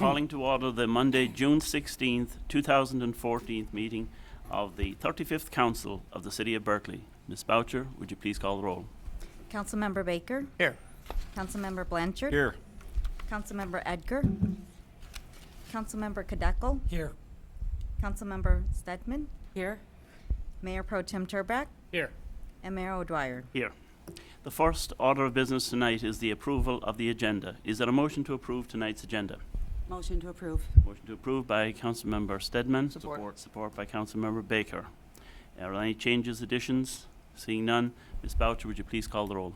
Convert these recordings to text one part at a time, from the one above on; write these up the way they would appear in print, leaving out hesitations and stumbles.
calling to order the Monday, June 16th, 2014 meeting of the 35th Council of the City of Berkeley. Ms. Boucher, would you please call the roll? Councilmember Baker. Here. Councilmember Blanchard. Here. Councilmember Edgar. Councilmember Kadekel. Here. Councilmember Stedman. Here. Mayor Pro Tem Turbrack. Here. And Mayor O'Dwyer. Here. The first order of business tonight is the approval of the agenda. Is there a motion to approve tonight's agenda? Motion to approve. Motion to approve by Councilmember Stedman. Support. Support by Councilmember Baker. Are there any changes, additions? Seeing none, Ms. Boucher, would you please call the roll?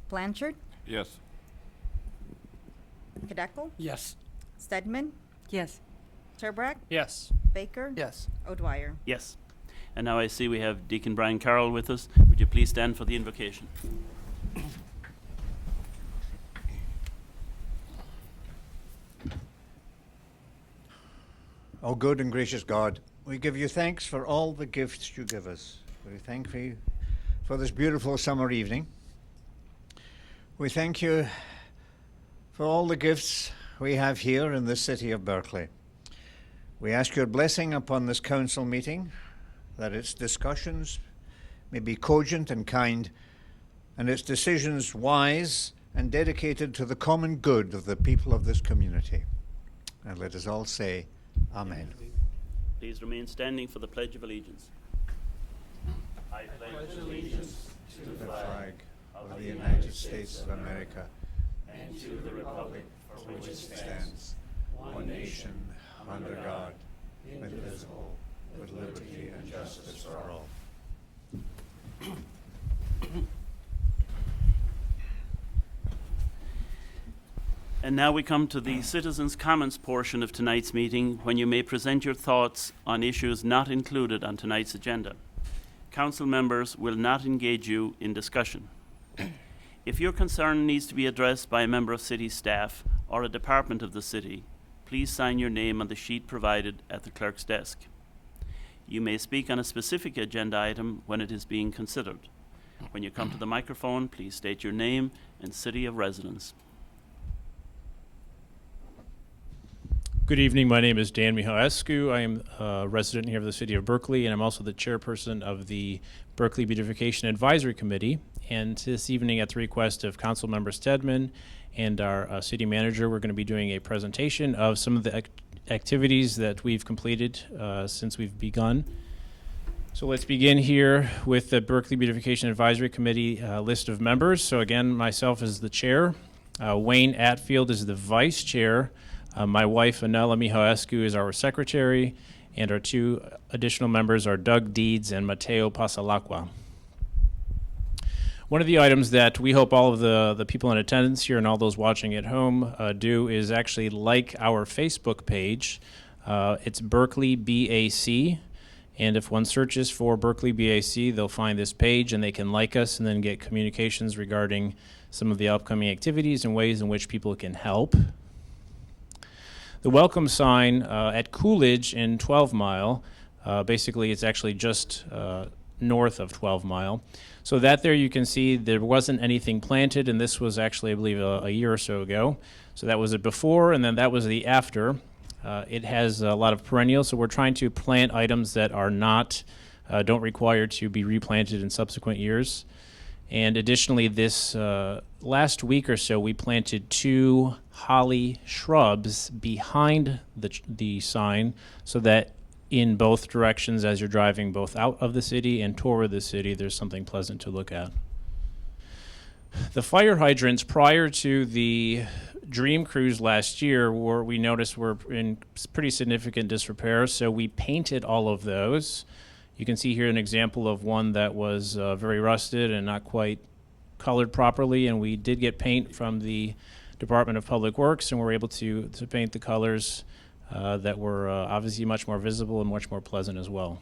Blanchard. Yes. Kadekel. Yes. Stedman. Yes. Turbrack. Yes. Baker. Yes. O'Dwyer. Yes. And now I see we have Deacon Brian Carroll with us. Would you please stand for the invocation? O good and gracious God, we give you thanks for all the gifts you give us. We thank you for this beautiful summer evening. We thank you for all the gifts we have here in the city of Berkeley. We ask your blessing upon this council meeting, that its discussions may be cogent and kind, and its decisions wise and dedicated to the common good of the people of this community. And let us all say, Amen. Please remain standing for the Pledge of Allegiance. I pledge allegiance To the flag of the United States of America and to the republic for which it stands, one nation, under God, indivisible, with liberty and justice for all. And now we come to the citizens' comments portion of tonight's meeting, when you may present your thoughts on issues not included on tonight's agenda. Council members will not engage you in discussion. If your concern needs to be addressed by a member of city staff or a department of the city, please sign your name on the sheet provided at the clerk's desk. You may speak on a specific agenda item when it is being considered. When you come to the microphone, please state your name and city of residence. Good evening. My name is Dan Mihaescu. I am a resident here of the city of Berkeley, and I'm also the chairperson of the Berkeley Beautification Advisory Committee. And this evening, at the request of Councilmember Stedman and our city manager, we're going to be doing a presentation of some of the activities that we've completed since we've begun. So let's begin here with the Berkeley Beautification Advisory Committee list of members. So again, myself is the chair. Wayne Atfield is the vice chair. My wife, Anela Mihaescu, is our secretary, and our two additional members are Doug Deeds and Mateo Pasalacqua. One of the items that we hope all of the people in attendance here and all those watching at home do is actually like our Facebook page. It's Berkeley BAC, and if one searches for Berkeley BAC, they'll find this page, and they can like us and then get communications regarding some of the upcoming activities and ways in which people can help. The welcome sign at Coolidge in 12 Mile, basically it's actually just north of 12 Mile. So that there you can see there wasn't anything planted, and this was actually, I believe, a year or so ago. So that was the before, and then that was the after. It has a lot of perennials, so we're trying to plant items that are not, don't require to be replanted in subsequent years. And additionally, this last week or so, we planted 2 holly shrubs behind the sign, so that in both directions, as you're driving both out of the city and toward the city, there's something pleasant to look at. The fire hydrants prior to the Dream Cruise last year we noticed were in pretty significant disrepair, so we painted all of those. You can see here an example of one that was very rusted and not quite colored properly, and we did get paint from the Department of Public Works, and we're able to paint the colors that were obviously much more visible and much more pleasant as well.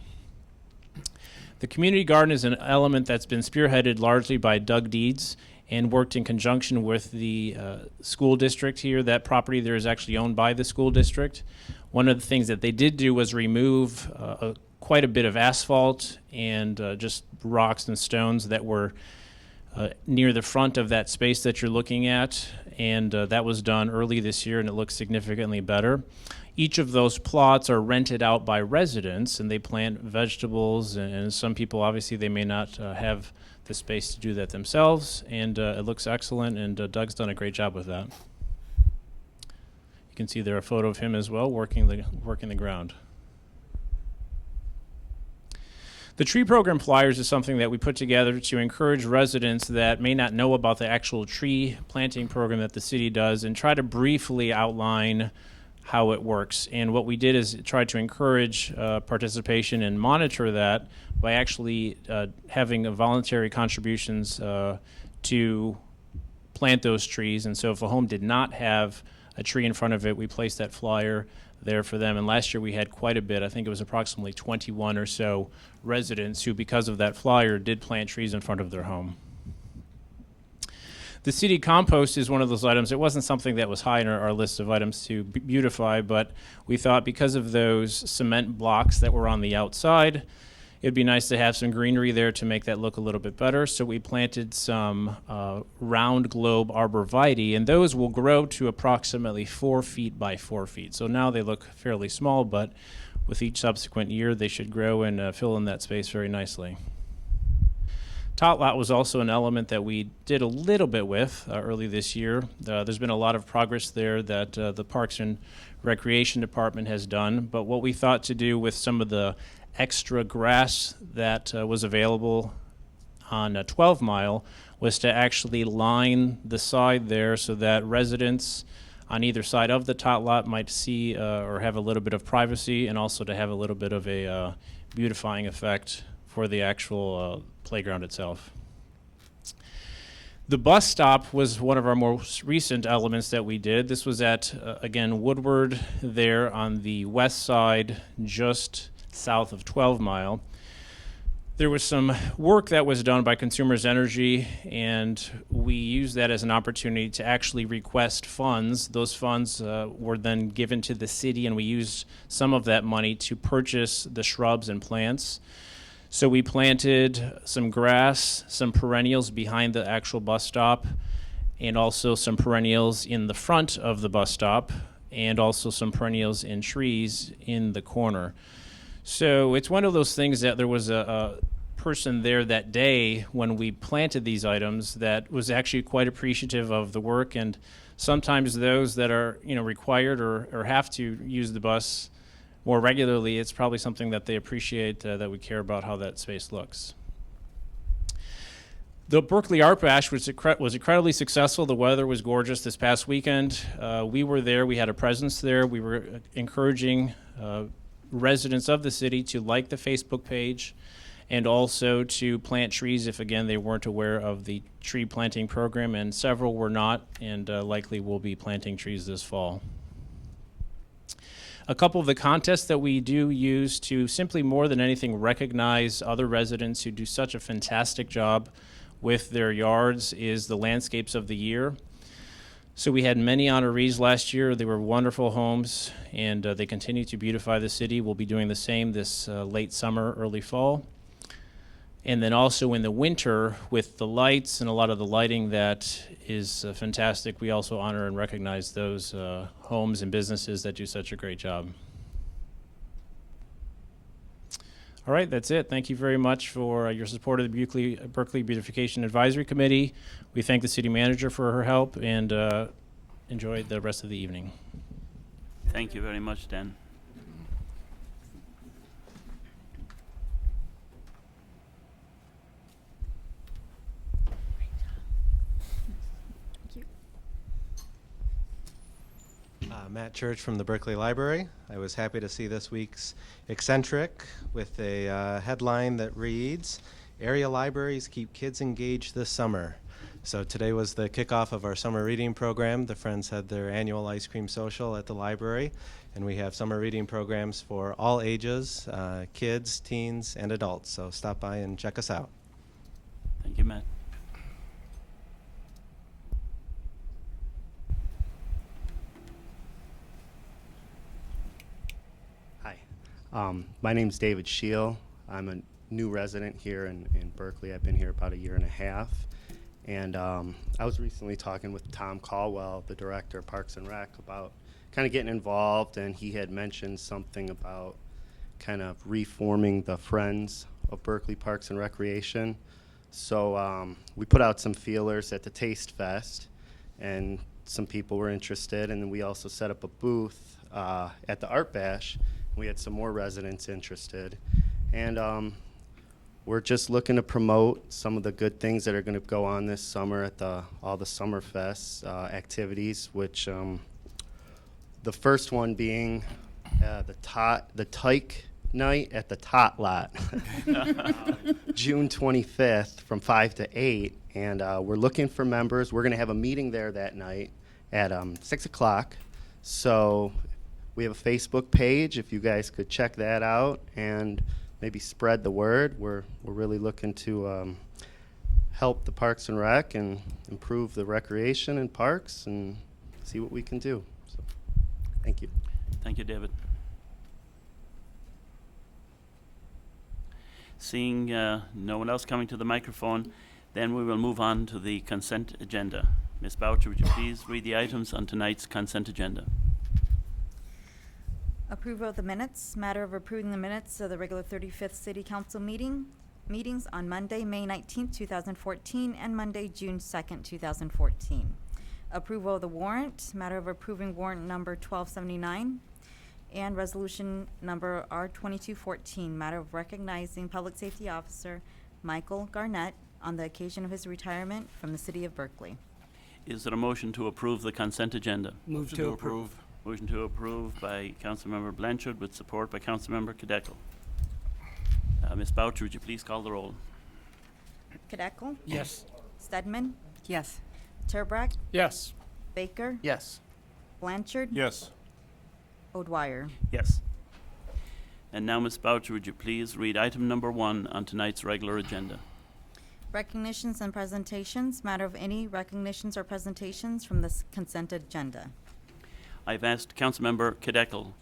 The community garden is an element that's been spearheaded largely by Doug Deeds and worked in conjunction with the school district here. That property there is actually owned by the school district. One of the things that they did do was remove quite a bit of asphalt and just rocks and stones that were near the front of that space that you're looking at. and that was done early this year, and it looks significantly better. Each of those plots are rented out by residents, and they plant vegetables, and some people, obviously, they may not have the space to do that themselves, and it looks excellent, and Doug's done a great job with that. You can see there a photo of him as well, working the ground. The tree program flyers is something that we put together to encourage residents that may not know about the actual tree planting program that the city does, and try to briefly outline how it works. And what we did is try to encourage participation and monitor that by actually having voluntary contributions to plant those trees. And so if a home did not have a tree in front of it, we placed that flyer there for them. And last year we had quite a bit. I think it was approximately 21 or so residents who, because of that flyer, did plant trees in front of their home. The city compost is one of those items. It wasn't something that was high on our list of items to beautify, but we thought because of those cement blocks that were on the outside, it'd be nice to have some greenery there to make that look a little bit better. So we planted some round globe arborvitae, and those will grow to approximately 4 feet by 4 feet. So now they look fairly small, but with each subsequent year, they should grow and fill in that space very nicely. Tot lot was also an element that we did a little bit with early this year. There's been a lot of progress there that the Parks and Recreation Department has done, but what we thought to do with some of the extra grass that was available on 12 Mile was to actually line the side there so that residents on either side of the tot lot might see or have a little bit of privacy, and also to have a little bit of a beautifying effect for the actual playground itself. The bus stop was one of our most recent elements that we did. This was at, again, Woodward there on the west side, just south of 12 Mile. There was some work that was done by Consumers Energy, and we used that as an opportunity to actually request funds. Those funds were then given to the city, and we used some of that money to purchase the shrubs and plants. So we planted some grass, some perennials behind the actual bus stop, and also some perennials in the front of the bus stop, and also some perennials in trees in the corner. So it's one of those things that there was a person there that day when we planted these items that was actually quite appreciative of the work, and sometimes those that are required or have to use the bus more regularly, it's probably something that they appreciate, that we care about how that space looks. The Berkley Art Bash was incredibly successful. The weather was gorgeous this past weekend. We were there. We had a presence there. We were encouraging residents of the city to like the Facebook page and also to plant trees if, again, they weren't aware of the tree planting program, and several were not, and likely will be planting trees this fall. A couple of the contests that we do use to simply, more than anything, recognize other residents who do such a fantastic job with their yards is the Landscapes of the Year. So we had many honorees last year. They were wonderful homes, and they continue to beautify the city. We'll be doing the same this late summer, early fall. And then also in the winter, with the lights and a lot of the lighting that is fantastic, we also honor and recognize those homes and businesses that do such a great job. All right, that's it. Thank you very much for your support of the Berkley Beautification Advisory Committee. We thank the city manager for her help, and enjoy the rest of the evening. Thank you very much, Dan. Matt Church from the Berkeley Library. I was happy to see this week's Eccentric with a headline that reads, "Area Libraries Keep Kids Engaged This Summer." So today was the kickoff of our summer reading program. The Friends had their annual ice cream social at the library, and we have summer reading programs for all ages, kids, teens, and adults. So stop by and check us out. Thank you, Matt. My name's David Scheel. I'm a new resident here in Berkeley. I've been here about a year and a half. And I was recently talking with Tom Caldwell, the director of Parks and Rec, about kind of getting involved, and he had mentioned something about kind of reforming the Friends of Berkeley Parks and Recreation. So we put out some feelers at the Taste Fest, and some people were interested, and then we also set up a booth at the Art Bash. We had some more residents interested, and we're just looking to promote some of the good things that are going to go on this summer at all the Summer Fest activities, which the first one being the Tyke Night at the Tot Lot, June 25th from 5 to 8, and we're looking for members. We're going to have a meeting there that night at 6 o'clock. So we have a Facebook page, if you guys could check that out and maybe spread the word. We're really looking to help the Parks and Rec and improve the recreation and parks and see what we can do. So, thank you. Thank you, David. Seeing no one else coming to the microphone, then we will move on to the consent agenda. Ms. Boucher, would you please read the items on tonight's consent agenda? Approval of the minutes. Matter of approving the minutes of the regular 35th City Council meetings on Monday, May 19th, 2014, and Monday, June 2nd, 2014. Approval of the warrant. Matter of approving warrant number 1279 and resolution number R2214. Matter of recognizing Public Safety Officer Michael Garnett on the occasion of his retirement from the City of Berkeley. Is there a motion to approve the consent agenda? Move to approve. Motion to approve by Councilmember Blanchard with support by Councilmember Cadeckel. Ms. Boucher, would you please call the roll? Cadeckel? Yes. Stedman? Yes. Turbrack? Yes. Baker? Yes. Blanchard? Yes. O'Dwyer. Yes. And now, Ms. Boucher, would you please read item number 1 on tonight's regular agenda? Recognitions and presentations. Matter of any recognitions or presentations from this consent agenda. I've asked Councilmember Cadeckel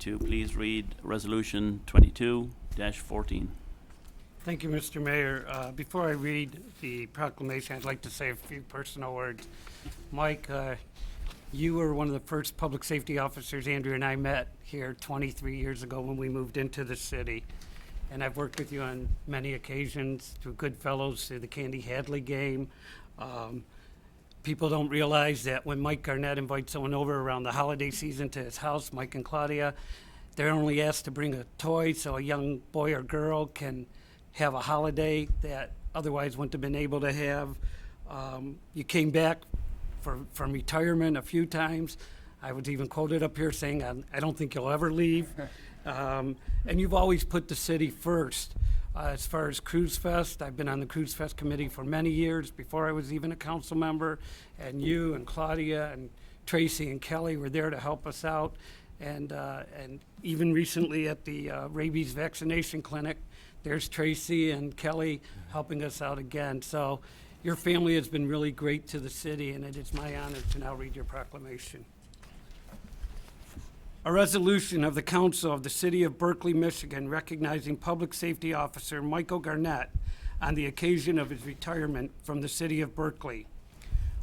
to please read Resolution 22-14. Thank you, Mr. Mayor. Before I read the proclamation, I'd like to say a few personal words. Mike, you were one of the first public safety officers Andrew and I met here 23 years ago when we moved into the city. And I've worked with you on many occasions through Goodfellows, through the Candy Hadley game. People don't realize that when Mike Garnett invites someone over around the holiday season to his house, Mike and Claudia, they're only asked to bring a toy so a young boy or girl can have a holiday that otherwise wouldn't have been able to have. You came back from retirement a few times. I was even quoted up here saying, I don't think you'll ever leave. And you've always put the city first. As far as Cruise Fest, I've been on the Cruise Fest committee for many years before I was even a council member, and you and Claudia and Tracy and Kelly were there to help us out. And even recently at the rabies vaccination clinic, there's Tracy and Kelly helping us out again. So your family has been really great to the city, and it is my honor to now read your proclamation. A resolution of the Council of the City of Berkeley, Michigan, recognizing Public Safety Officer Michael Garnett on the occasion of his retirement from the City of Berkeley.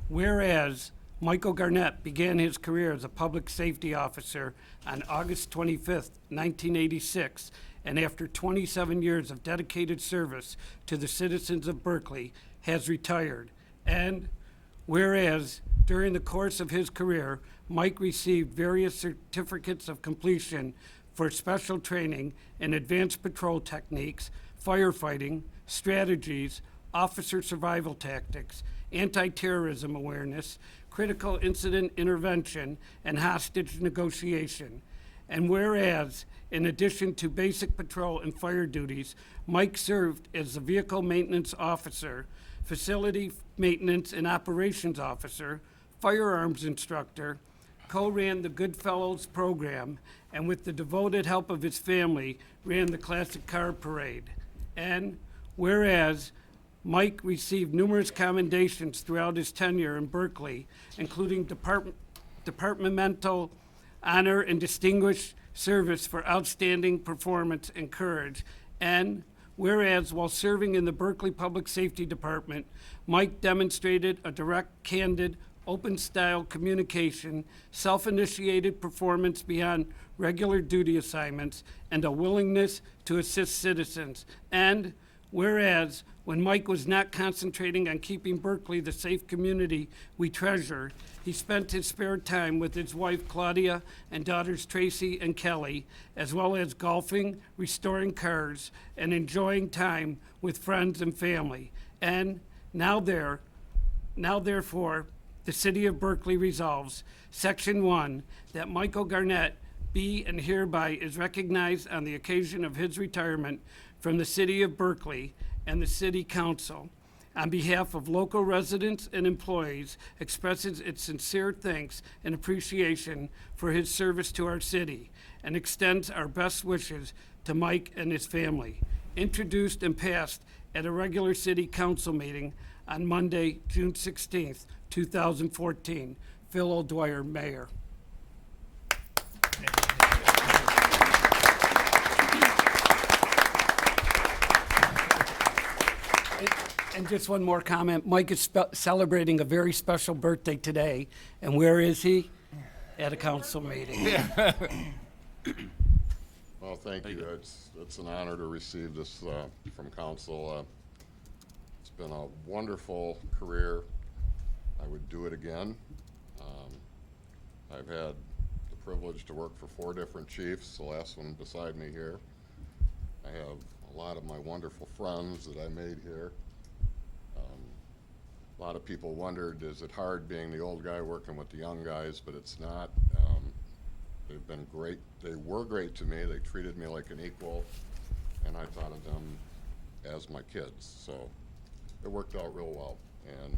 Whereas Michael Garnett began his career as a public safety officer on August 25th, 1986, and after 27 years of dedicated service to the citizens of Berkeley, has retired. And whereas during the course of his career, Mike received various certificates of completion for special training in advanced patrol techniques, firefighting, strategies, officer survival tactics, anti-terrorism awareness, critical incident intervention, and hostage negotiation. And whereas, in addition to basic patrol and fire duties, Mike served as the vehicle maintenance officer, facility maintenance and operations officer, firearms instructor, co-ran the Goodfellows program, and with the devoted help of his family, ran the Classic Car Parade. And whereas Mike received numerous commendations throughout his tenure in Berkeley, including departmental honor and distinguished service for outstanding performance and courage. And whereas while serving in the Berkeley Public Safety Department, Mike demonstrated a direct, candid, open-style communication, self-initiated performance beyond regular duty assignments, and a willingness to assist citizens. And whereas when Mike was not concentrating on keeping Berkeley the safe community we treasure, he spent his spare time with his wife Claudia and daughters Tracy and Kelly, as well as golfing, restoring cars, and enjoying time with friends and family. And now therefore, the City of Berkeley resolves, Section 1, that Michael Garnett be and hereby is recognized on the occasion of his retirement from the City of Berkeley and the City Council. On behalf of local residents and employees, expresses its sincere thanks and appreciation for his service to our city and extends our best wishes to Mike and his family. Introduced and passed at a regular City Council meeting on Monday, June 16th, 2014. Phil O'Dwyer, Mayor. And just one more comment. Mike is celebrating a very special birthday today. And where is he? At a council meeting. Well, thank you. It's an honor to receive this from council. It's been a wonderful career. I would do it again. I've had the privilege to work for 4 different chiefs, the last one beside me here. I have a lot of my wonderful friends that I made here. A lot of people wondered, is it hard being the old guy working with the young guys, but it's not. They've been great. They were great to me. They treated me like an equal, and I thought of them as my kids. So it worked out real well. And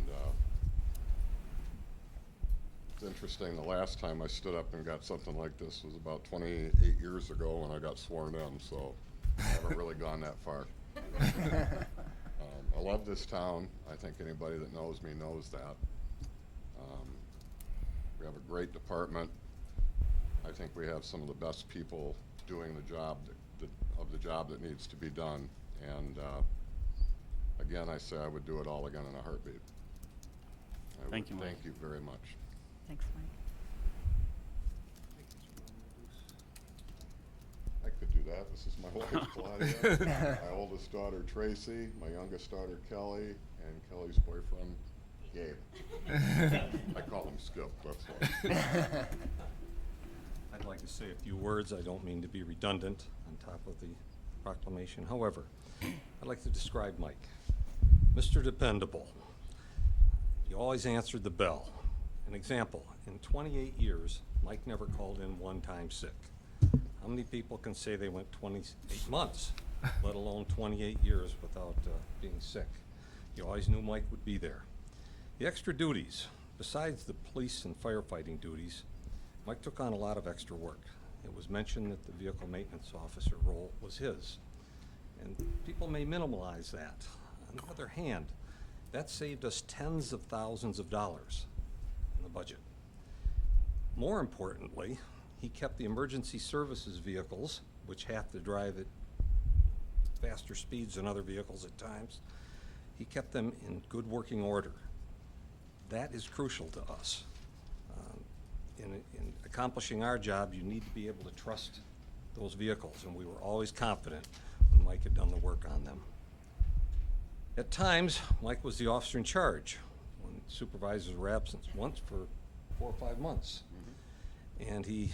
it's interesting, the last time I stood up and got something like this was about 28 years ago when I got sworn in, so I haven't really gone that far. I love this town. I think anybody that knows me knows that. We have a great department. I think we have some of the best people doing the job the job that needs to be done. And again, I say I would do it all again in a heartbeat. Thank you, Mike. Thank you very much. Thanks, Mike. I could do that. This is my wife, Claudia, my oldest daughter, Tracy, my youngest daughter, Kelly, and Kelly's boyfriend, Gabe. I call him Skip, that's why. I'd like to say a few words. I don't mean to be redundant on top of the proclamation. However, I'd like to describe Mike. Mr. Dependable. He always answered the bell. An example, in 28 years, Mike never called in one time sick. How many people can say they went 28 months, let alone 28 years without being sick? You always knew Mike would be there. The extra duties, besides the police and firefighting duties, Mike took on a lot of extra work. It was mentioned that the vehicle maintenance officer role was his. And people may minimalize that. On the other hand, that saved us tens of thousands of dollars in the budget. More importantly, he kept the emergency services vehicles, which have to drive at faster speeds than other vehicles at times, he kept them in good working order. That is crucial to us. In accomplishing our job, you need to be able to trust those vehicles, and we were always confident when Mike had done the work on them. At times, Mike was the officer in charge when supervisors were absent, once for 4 or 5 months. And he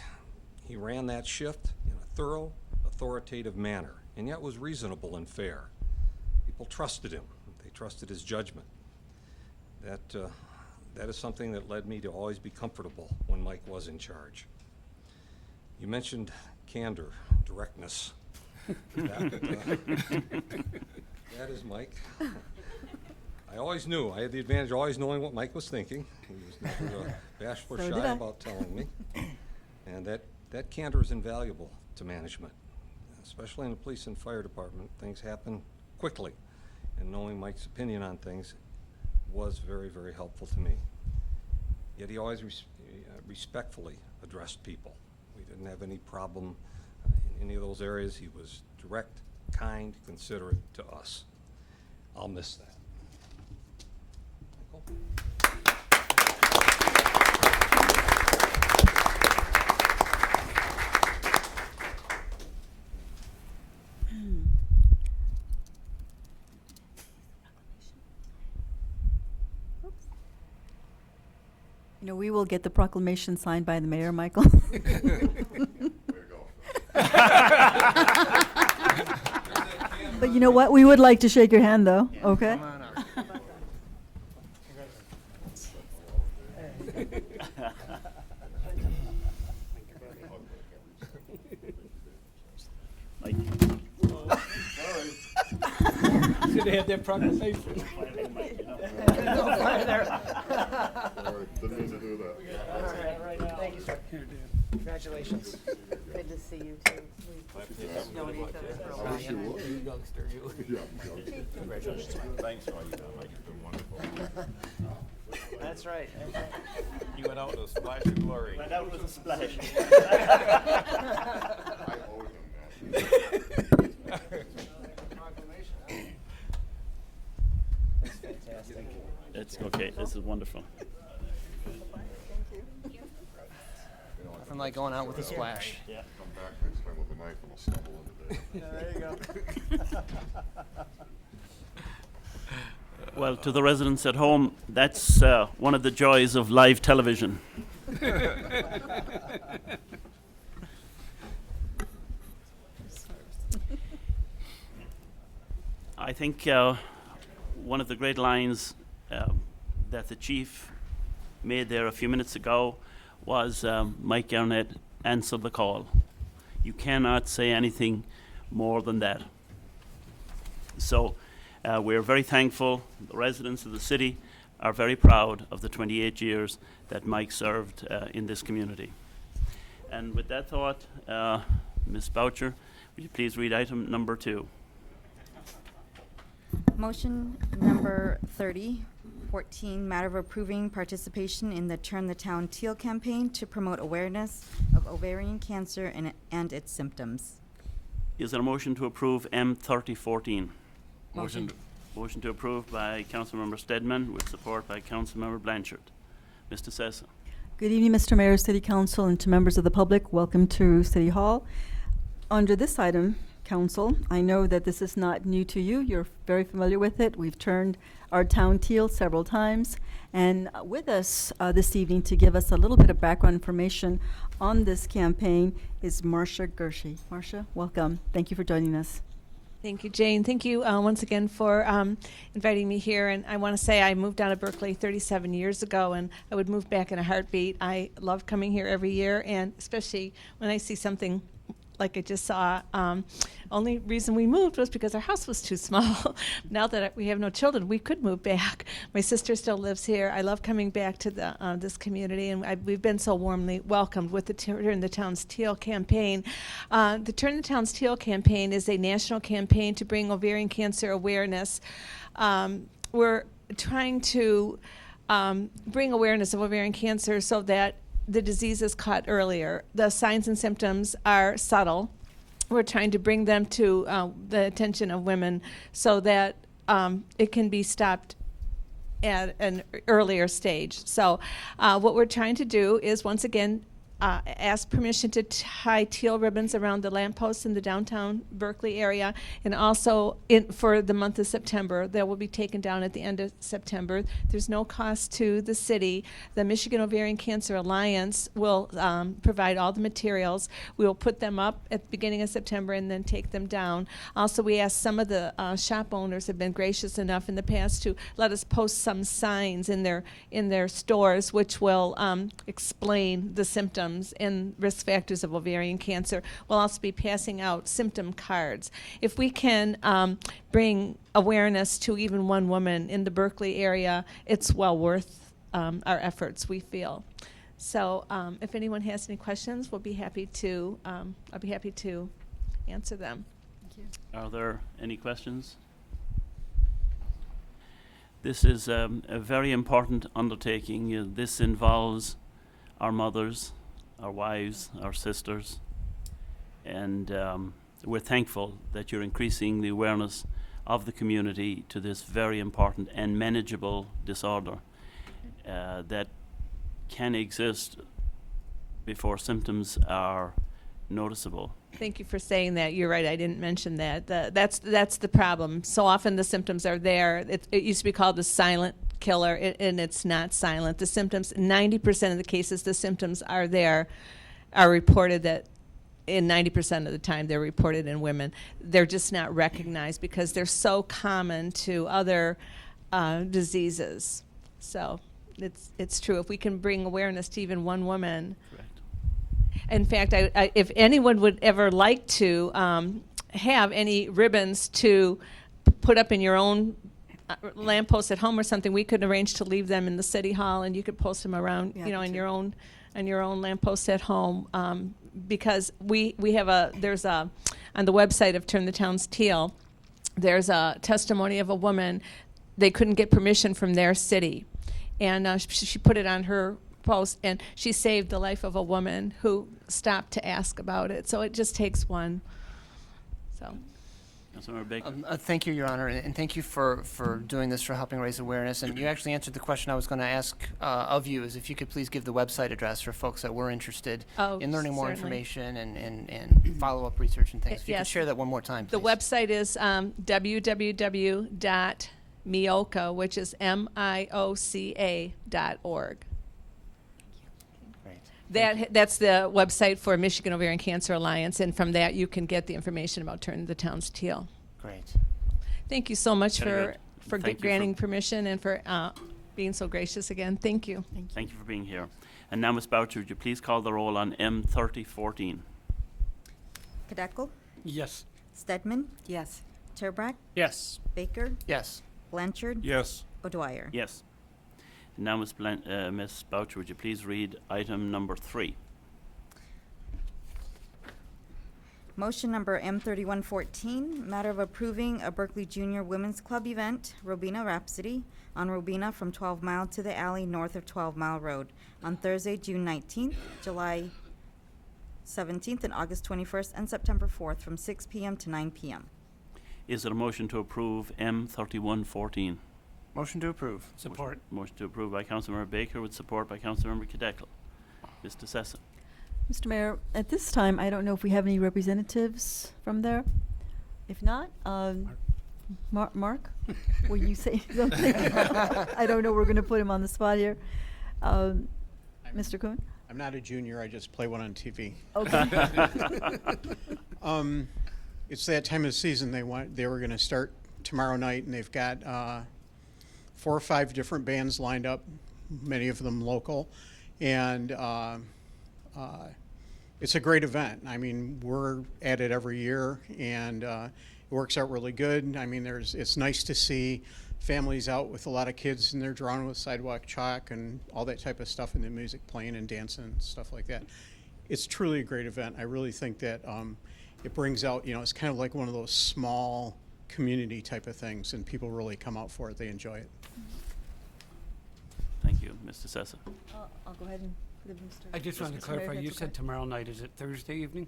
ran that shift in a thorough, authoritative manner, and yet was reasonable and fair. People trusted him. They trusted his judgment. That is something that led me to always be comfortable when Mike was in charge. You mentioned candor, directness. That is Mike. I always knew. I had the advantage of always knowing what Mike was thinking. He was never bashful or So did shy I. about telling me. And that candor is invaluable to management, especially in the police and fire department. Things happen quickly, and knowing Mike's opinion on things was very, very helpful to me. Yet he always respectfully addressed people. We didn't have any problem in any of those areas. He was direct, kind, considerate to us. I'll miss that. Michael? You know, we will get the proclamation signed by the mayor, Michael. There you go. But you know what? We would like to shake your hand, though, okay? Mike. Should have had that proclamation. All right, didn't mean to do that. Thank you, sir. Congratulations. Good to see you too. We've known each other for a while. Wish you would. You youngster, you. Yeah, yeah. Congratulations. Thanks for all you've done, Mike. You've been wonderful. That's right. You went out with a splash of glory. Went out with a splash. I owe him that. That's fantastic. It's okay. This is wonderful. Nothing like going out with a splash. Yeah. Come back next time with a knife and I'll stumble into it. There you go. Well, to the residents at home, that's one of the joys of live television. I think one of the great lines that the chief made there a few minutes ago was Mike Garnett answered the call. You cannot say anything more than that. So we're very thankful. The residents of the city are very proud of the 28 years that Mike served in this community. And with that thought, Ms. Boucher, would you please read item number 2? Motion number 3014, matter of approving participation in the Turn the Town Teal campaign to promote awareness of ovarian cancer and its symptoms. Is there a motion to approve M3014? Motion. Motion to approve by Councilmember Stedman with support by Councilmember Blanchard. Mr. Sessa. Good evening, Mr. Mayor, City Council, and to members of the public. Welcome to City Hall. Under this item, Council, I know that this is not new to you. You're very familiar with it. We've turned our town teal several times. And with us this evening to give us a little bit of background information on this campaign is Marcia Gershey. Marcia, welcome. Thank you for joining us. Thank you, Jane. Thank you once again for inviting me here. And I want to say I moved out of Berkeley 37 years ago, and I would move back in a heartbeat. I love coming here every year, and especially when I see something like I just saw. Only reason we moved was because our house was too small. Now that we have no children, we could move back. My sister still lives here. I love coming back to the this community, and we've been so warmly welcomed with the Turn the Town's Teal campaign. The Turn the Town's Teal campaign is a national campaign to bring ovarian cancer awareness. We're trying to bring awareness of ovarian cancer so that the disease is caught earlier. The signs and symptoms are subtle. We're trying to bring them to the attention of women so that it can be stopped at an earlier stage. So what we're trying to do is, once again, ask permission to tie teal ribbons around the lampposts in the downtown Berkeley area, and also for the month of September. They will be taken down at the end of September. There's no cost to the city. The Michigan Ovarian Cancer Alliance will provide all the materials. We will put them up at the beginning of September and then take them down. Also, we asked some of the shop owners have been gracious enough in the past to let us post some signs in their stores which will explain the symptoms and risk factors of ovarian cancer. We'll also be passing out symptom cards. If we can bring awareness to even one woman in the Berkeley area, it's well worth our efforts, we feel. So if anyone has any questions, we'll be happy to. I'll be happy to answer them. Thank you. Are there any questions? This is a very important undertaking. This involves our mothers, our wives, our sisters, and we're thankful that you're increasing the awareness of the community to this very important and manageable disorder that can exist before symptoms are noticeable. Thank you for saying that. You're right. I didn't mention that. That's the problem. So often the symptoms are there. It used to be called the silent killer, and it's not silent. The symptoms, 90% of the cases, the symptoms are there, are reported that. In 90% of the time, they're reported in women. They're just not recognized because they're so common to other diseases. So it's true. If we can bring awareness to even one woman. Correct. In fact, if anyone would ever like to have any ribbons to put up in your own lamppost at home or something, we could arrange to leave them in the city hall, and you could post them around, Yeah, in too. your own lamppost at home. Because we have on the website of Turn the Towns Teal, there's a testimony of a woman. They couldn't get permission from their city, and she put it on her post, and she saved the life of a woman who stopped to ask about it. So it just takes one. So. Councilmember Baker. Thank you, Your Honor, and thank you for doing this, for helping raise awareness. And you actually answered the question I was going to ask of you, is if you could please give the website address for folks that were interested in learning more certainly. information and follow-up research and things. If you Yes. could share that one more time, The please. website is www.mioca, which is MIOCA.org. Great. That's the website for Michigan Ovarian Cancer Alliance, and from that you can get the information about Turn the Towns Teal. Great. Thank you so much Very for good. Thank you granting permission and for being so gracious again. Thank you. Thank you for being here. And now, Ms. Boucher, would you please call the roll on M3014? Kadeco, Yes. Stedman, Yes. Turbrack, Yes. Baker, Yes. Blanchard, Yes. O'Dwyer. Yes. And now, Ms. Boucher, would you please read item number 3? Motion number M3114, matter of approving a Berkley Junior Women's Club event, Robina Rhapsody, on Robina from 12 Mile to the alley north of 12 Mile Road on Thursday, June 19th, July 17th, and August 21st, and September 4th from 6 p.m. to 9 p.m. Is there a motion to approve M3114? Motion to approve. Support. Motion to approve by Councilmember Baker with support by Councilmember Kadeco. Mr. Sessa. Mr. Mayor, at this time, I don't know if we have any representatives from there. If not, Mark, will you say something? I don't know, we're going to put him on the spot here. Mr. Kuhn? I'm not a junior, I just play one on TV. Okay. It's that time of the season. They were going to start tomorrow night, and they've got 4 or 5 different bands lined up, many of them local, and it's a great event. I mean, we're at it every year, and it works out really good. I mean, it's nice to see families out with a lot of kids, and they're drawing with sidewalk chalk and all that type of stuff, and the music playing and dancing and stuff like that. It's truly a great event. I really think that it brings out, it's kind of like one of those small community type of things, and people really come out for it. They enjoy it. Thank you. Mr. Sessa. I'll go ahead and put it, Mr. I just wanted to Mr. Mayor, clarify, you that's said okay. tomorrow night. Is it Thursday evening?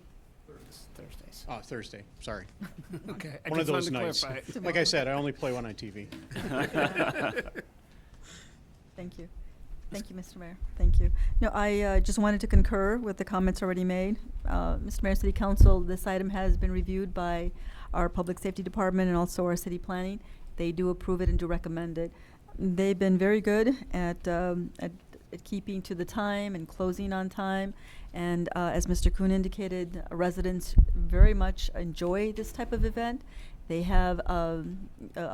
Thursdays. Oh, Thursday, sorry. Okay. I One of just those wanted to nights. clarify. Like I said, I only play one on TV. Thank you. Thank you, Mr. Mayor. Thank you. No, I just wanted to concur with the comments already made. Mr. Mayor, City Council, this item has been reviewed by our Public Safety Department and also our City Planning. They do approve it and do recommend it. They've been very good at keeping to the time and closing on time. And as Mr. Kuhn indicated, residents very much enjoy this type of event. They have a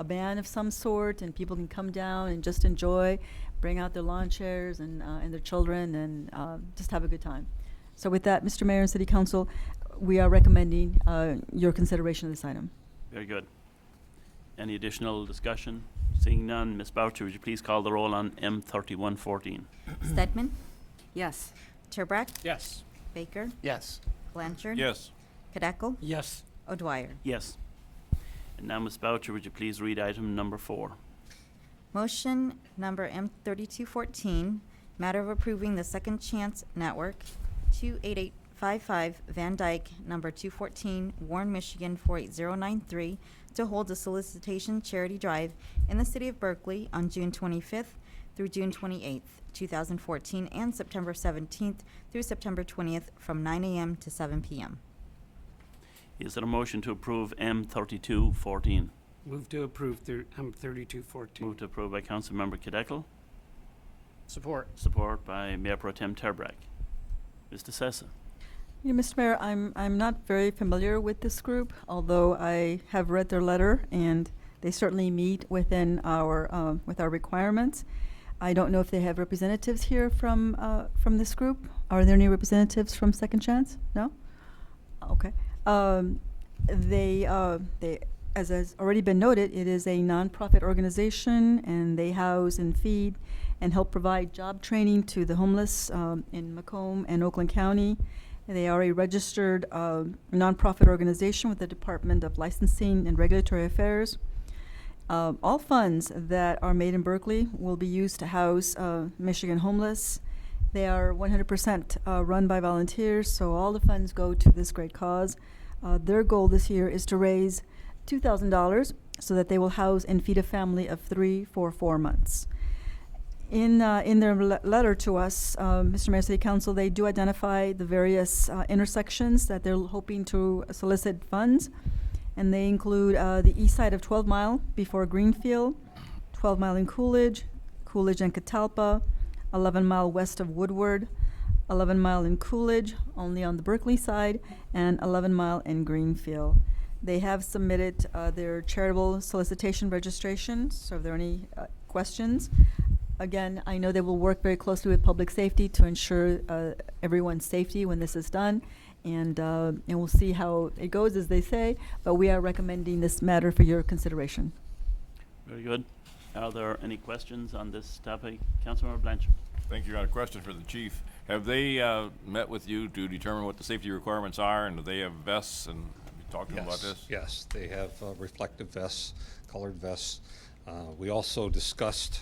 band of some sort, and people can come down and just enjoy, bring out their lawn chairs and their children, and just have a good time. So with that, Mr. Mayor and City Council, we are recommending your consideration of this item. Very good. Any additional discussion? Seeing none, Ms. Boucher, would you please call the roll on M3114? Stedman, Yes. Turbrack, Yes. Baker, Yes. Blanchard, Yes. Kadeco, Yes. O'Dwyer. Yes. And now, Ms. Boucher, would you please read item number 4? Motion number M3214, matter of approving the Second Chance Network, 55 Van Dyke, number 214, Warren, Michigan 48093, to hold a solicitation charity drive in the city of Berkeley on June 25th through June 28th, 2014, and September 17th through September 20th from 9 a.m. to 7 p.m. Is there a motion to approve M3214? Move to approve M3214. Moved to approve by Councilmember Cadeckel, Support. support by Mayor Pro Tem Terbrack. Mr. Sessa. Yeah, Mr. Mayor, I'm not very familiar with this group, although I have read their letter and they certainly meet within our with our requirements. I don't know if they have representatives here from this group. Are there any representatives from Second Chance? No? Okay. They as has already been noted, it is a nonprofit organization, and they house and feed and help provide job training to the homeless in Macomb and Oakland County. And they are a registered nonprofit organization with the Department of Licensing and Regulatory Affairs. All funds that are made in Berkeley will be used to house Michigan homeless. They are 100% run by volunteers, so all the funds go to this great cause. Their goal this year is to raise $2,000 so that they will house and feed a family of 3 for 4 months. In their letter to us, Mr. Mayor, City Council, they do identify the various intersections that they're hoping to solicit funds, and they include the east side of 12 Mile before Greenfield, 12 Mile in Coolidge, Coolidge and Catalpa, 11 Mile west of Woodward, 11 Mile in Coolidge, only on the Berkeley side, and 11 Mile in Greenfield. They have submitted their charitable solicitation registrations, so if there are any questions. Again, I know they will work very closely with public safety to ensure everyone's safety when this is done, and we'll see how it goes, as they say, but we are recommending this matter for your consideration. Very good. Are there any questions on this topic? Councilmember Blanchard. Thank you. I got a question for the chief. Have they met with you to determine what the safety requirements are, and do they have vests, and have you talked to them about this? Yes, they have reflective vests, colored vests. We also discussed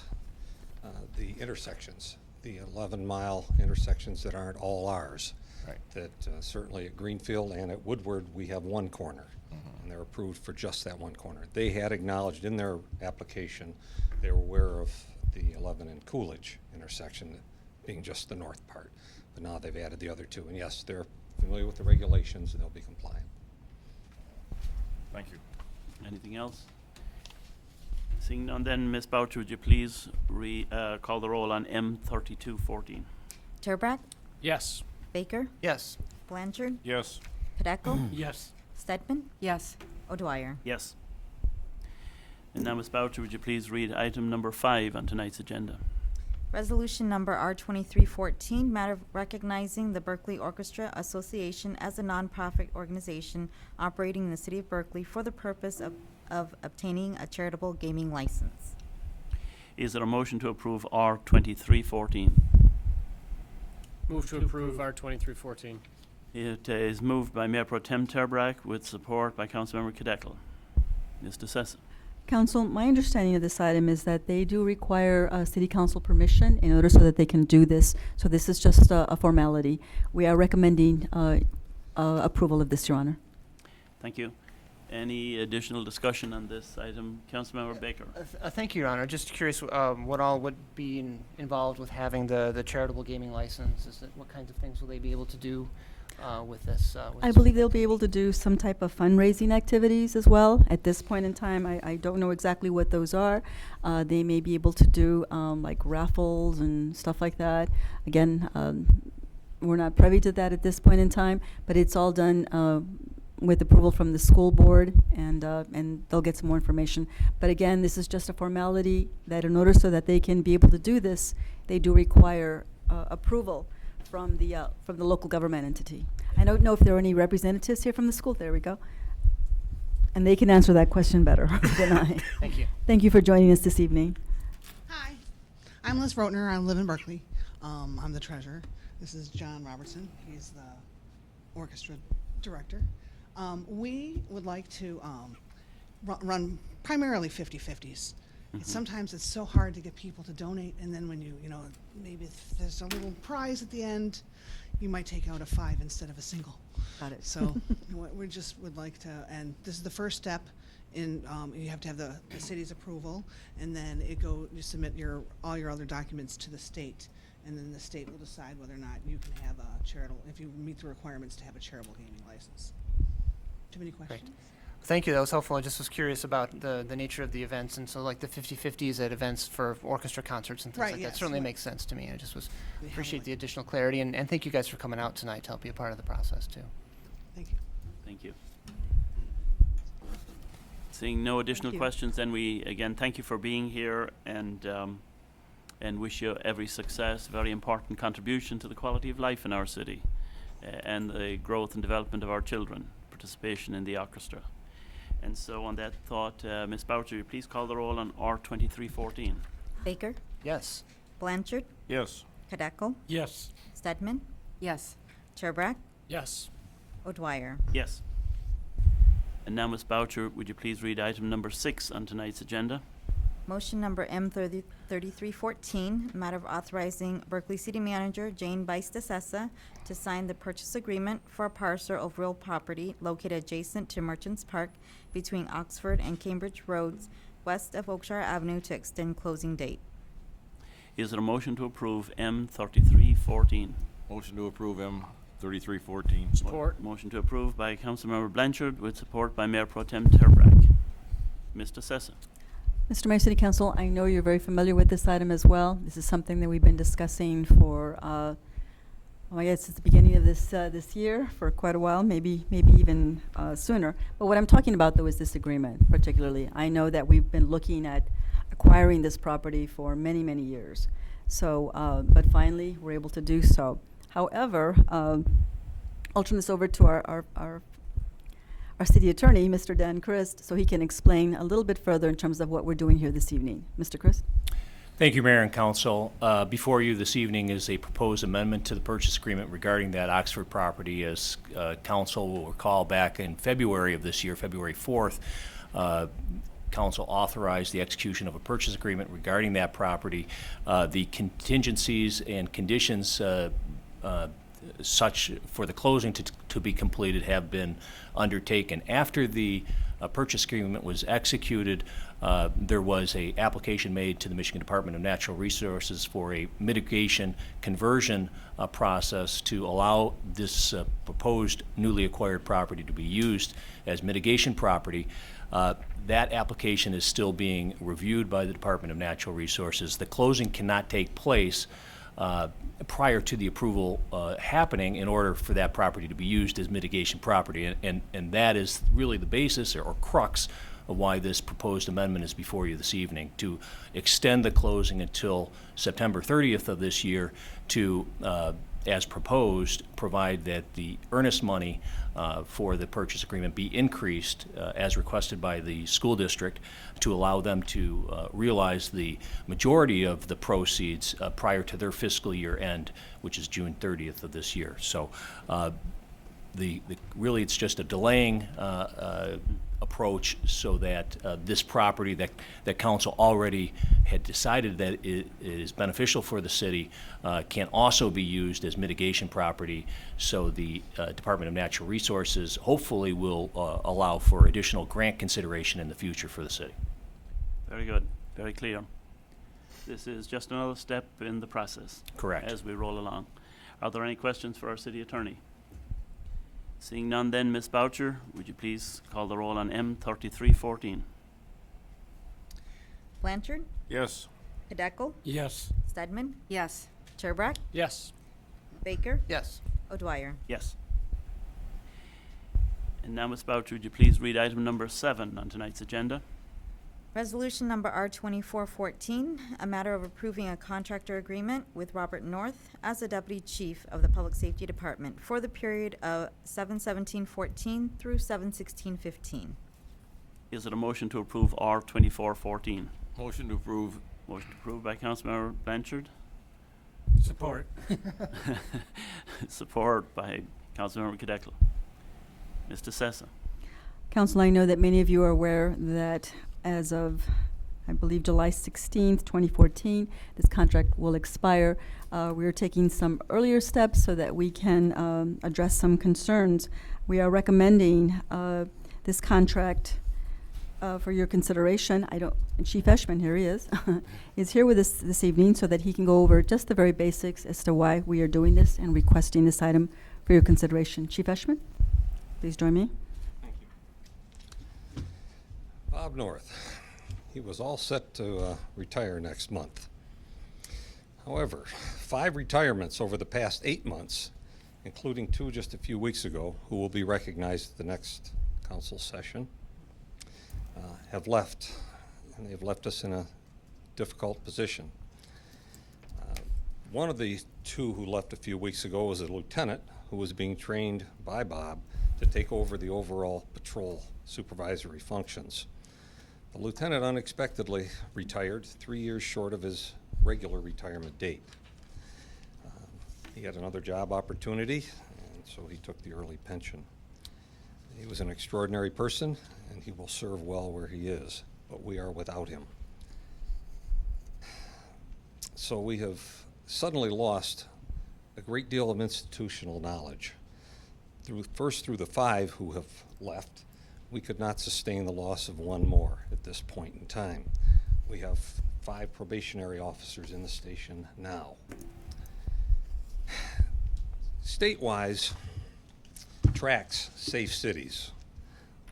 the intersections, the 11-mile intersections that aren't all ours. Right. That certainly at Greenfield and at Woodward, we have one corner, and they're approved for just that one corner. They had acknowledged in their application, they were aware of the 11 and Coolidge intersection being just the north part, but now they've added the other two. And yes, they're familiar with the regulations, and they'll be compliant. Thank you. Anything else? Seeing none, then, Ms. Boucher, would you please call the roll on M3214? Terbrack, Yes. Baker, Yes. Blanchard, Yes. Cadeckel, Yes. Stedman, Yes. O'Dwyer. Yes. And now, Ms. Boucher, would you please read item number 5 on tonight's agenda? Resolution number R2314, matter of recognizing the Berkeley Orchestra Association as a nonprofit organization operating in the city of Berkeley for the purpose of obtaining a charitable gaming license. Is there a motion to approve R2314? Move to approve R2314. It is moved by Mayor Pro Tem Terbrack with support by Councilmember Cadeckel. Mr. Sessa. Council, my understanding of this item is that they do require city council permission in order so that they can do this. So this is just a formality. We are recommending approval of this, Your Honor. Thank you. Any additional discussion on this item? Councilmember Baker. Thank you, Your Honor. Just curious what all would be involved with having the charitable gaming license. What kinds of things will they be able to do with this? I believe they'll be able to do some type of fundraising activities as well. At this point in time, I don't know exactly what those are. They may be able to do like raffles and stuff like that. Again, we're not privy to that at this point in time, but it's all done with approval from the school board, and they'll get some more information. But again, this is just a formality that in order so that they can be able to do this, they do require approval from the local government entity. I don't know if there are any representatives here from the school. There we go. And they can answer that question better than I. Thank you. Thank you for joining us this evening. Hi, I'm Liz Rotner. I live in Berkeley. I'm the treasurer. This is John Robertson. He's the orchestra director. We would like to run primarily 50-50s. Sometimes it's so hard to get people to donate, and then when you know, maybe if there's a little prize at the end, you might take out a 5 instead of a single. Got it. So we just would like to, and this is the first step in, you have to have the city's approval, and then you submit all your other documents to the state, and then the state will decide whether or not you can have a charitable, if you meet the requirements to have a charitable gaming license. Too many questions? Great. Thank you. That was helpful. I just was curious about the nature of the events, and so like the 50/50s at events for orchestra concerts and things Right, like yes, that certainly right. makes sense to me. I just was We have appreciate like- the additional clarity, and thank you guys for coming out tonight to help be a part of the process too. Thank you. Thank you. Seeing no additional you. questions, then we again thank you for being here and wish you every success. Very important contribution to the quality of life in our city and the growth and development of our children. Participation in the orchestra. And so, on that thought, Ms. Boucher, will you please call the roll on R2314. Baker, Yes. Blanchard, Yes. Kadeko, Yes. Stedman, Yes. Turbrack, Yes. O'Dwyer. Yes. And now, Ms. Boucher, would you please read item number 6 on tonight's agenda? Motion number M3314, matter of authorizing Berkeley City Manager Jane Bice DeSessa to sign the purchase agreement for a parcel of real property located adjacent to Merchants Park between Oxford and Cambridge Roads, west of Oakshire Avenue, to extend closing date. Is there a motion to approve M3314? Motion to approve M3314. Support. Motion to approve by Councilmember Blanchard with support by Mayor Pro Tem Turbrack. Mr. Sessa. Mr. Mayor, City Council, I know you're very familiar with this item as well. This is something that we've been discussing for, I guess it's the beginning of this year, for quite a while, maybe even sooner. But what I'm talking about, though, is this agreement particularly. I know that we've been looking at acquiring this property for many, many years. So, but finally, we're able to do so. However, I'll turn this over to our city attorney, Mr. Dan Christ, so he can explain a little bit further in terms of what we're doing here this evening. Mr. Christ? Thank you, Mayor and Council. Before you this evening is a proposed amendment to the purchase agreement regarding that Oxford property. As Council will recall, back in February of this year, February 4th, Council authorized the execution of a purchase agreement regarding that property. The contingencies and conditions such for the closing to be completed have been undertaken. After the purchase agreement was executed, there was a application made to the Michigan Department of Natural Resources for a mitigation conversion process to allow this proposed newly acquired property to be used as mitigation property. That application is still being reviewed by the Department of Natural Resources. The closing cannot take place prior to the approval happening in order for that property to be used as mitigation property. And that is really the basis or crux of why this proposed amendment is before you this evening, to extend the closing until September 30th of this year to, as proposed, provide that the earnest money for the purchase agreement be increased as requested by the school district to allow them to realize the majority of the proceeds prior to their fiscal year end, which is June 30th of this year. So really it's just a delaying approach so that this property that council already had decided that it is beneficial for the city can also be used as mitigation property, so the Department of Natural Resources hopefully will allow for additional grant consideration in the future for the city. Very good. Very clear. This is just another step in the process. Correct. As we roll along. Are there any questions for our city attorney? Seeing none, then, Ms. Boucher, would you please call the roll on M3314? Blanchard, Yes. Hideko, Yes. Stedman, Yes. Turbrack, Yes. Baker, Yes. O'Dwyer. Yes. And now, Ms. Boucher, would you please read item number 7 on tonight's agenda? Resolution number R2414, a matter of approving a contractor agreement with Robert North as the Deputy Chief of the Public Safety Department for the period of 7/17/14 through 7/16/15. Is it a motion to approve R2414? Motion to approve. Motion approved by Councilmember Blanchard. Support. Support by Councilmember Kadekla. Mr. Sessa. Council, I know that many of you are aware that as of I believe July 16th, 2014. This contract will expire. We are taking some earlier steps so that we can address some concerns. We are recommending this contract for your consideration. Chief Eshman, here he is here with us this evening so that he can go over just the very basics as to why we are doing this and requesting this item for your consideration. Chief Eshman, please join me. Thank you. Bob North. He was all set to retire next month. However, 5 retirements over the past 8 months, including 2 just a few weeks ago, who will be recognized at the next council session, have left, and they've left us in a difficult position. One of the 2 who left a few weeks ago was a lieutenant who was being trained by Bob to take over the overall patrol supervisory functions. The lieutenant unexpectedly retired 3 years short of his regular retirement date. He had another job opportunity, and so he took the early pension. He was an extraordinary person, and he will serve well where he is, but we are without him. So we have suddenly lost a great deal of institutional knowledge. First through the 5 who have left, we could not sustain the loss of 1 more at this point in time. We have 5 probationary officers in the station now. State-wise, tracks Safe Cities.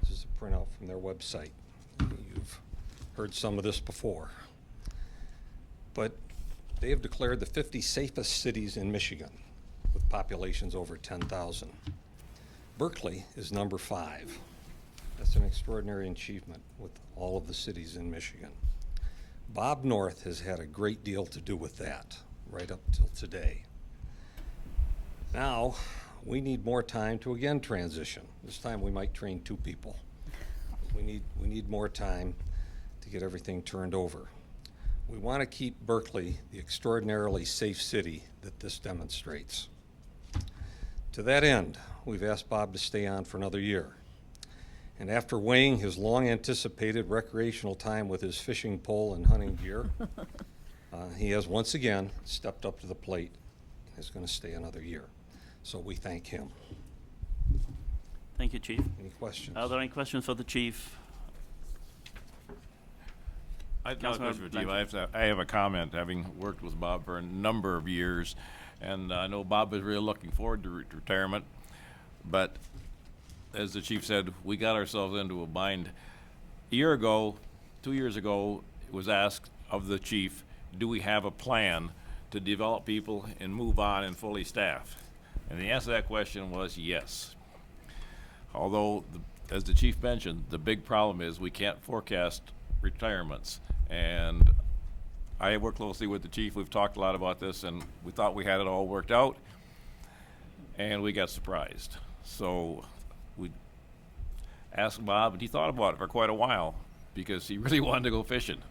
This is a printout from their website. You've heard some of this before. But they have declared the 50 safest cities in Michigan with populations over 10,000. Berkley is number 5. That's an extraordinary achievement with all of the cities in Michigan. Bob North has had a great deal to do with that right up till today. Now, we need more time to again transition. This time we might train 2 people. We need more time to get everything turned over. We want to keep Berkley the extraordinarily safe city that this demonstrates. To that end, we've asked Bob to stay on for another year. And after weighing his long-anticipated recreational time with his fishing pole and hunting gear, he has once again stepped up to the plate and is going to stay another year. So we thank him. Thank you, Chief. Any questions? Are there any questions for the Chief? I have a comment, having worked with Bob for a number of years, and I know Bob is really looking forward to retirement, but as the Chief said, we got ourselves into a bind. A year ago, 2 years ago, it was asked of the Chief, do we have a plan to develop people and move on and fully staff? And the answer to that question was yes. Although, as the Chief mentioned, the big problem is we can't forecast retirements. And I work closely with the Chief. We've talked a lot about this, and we thought we had it all worked out, and we got surprised. So we asked Bob, and he thought about it for quite a while because he really wanted to go fishing,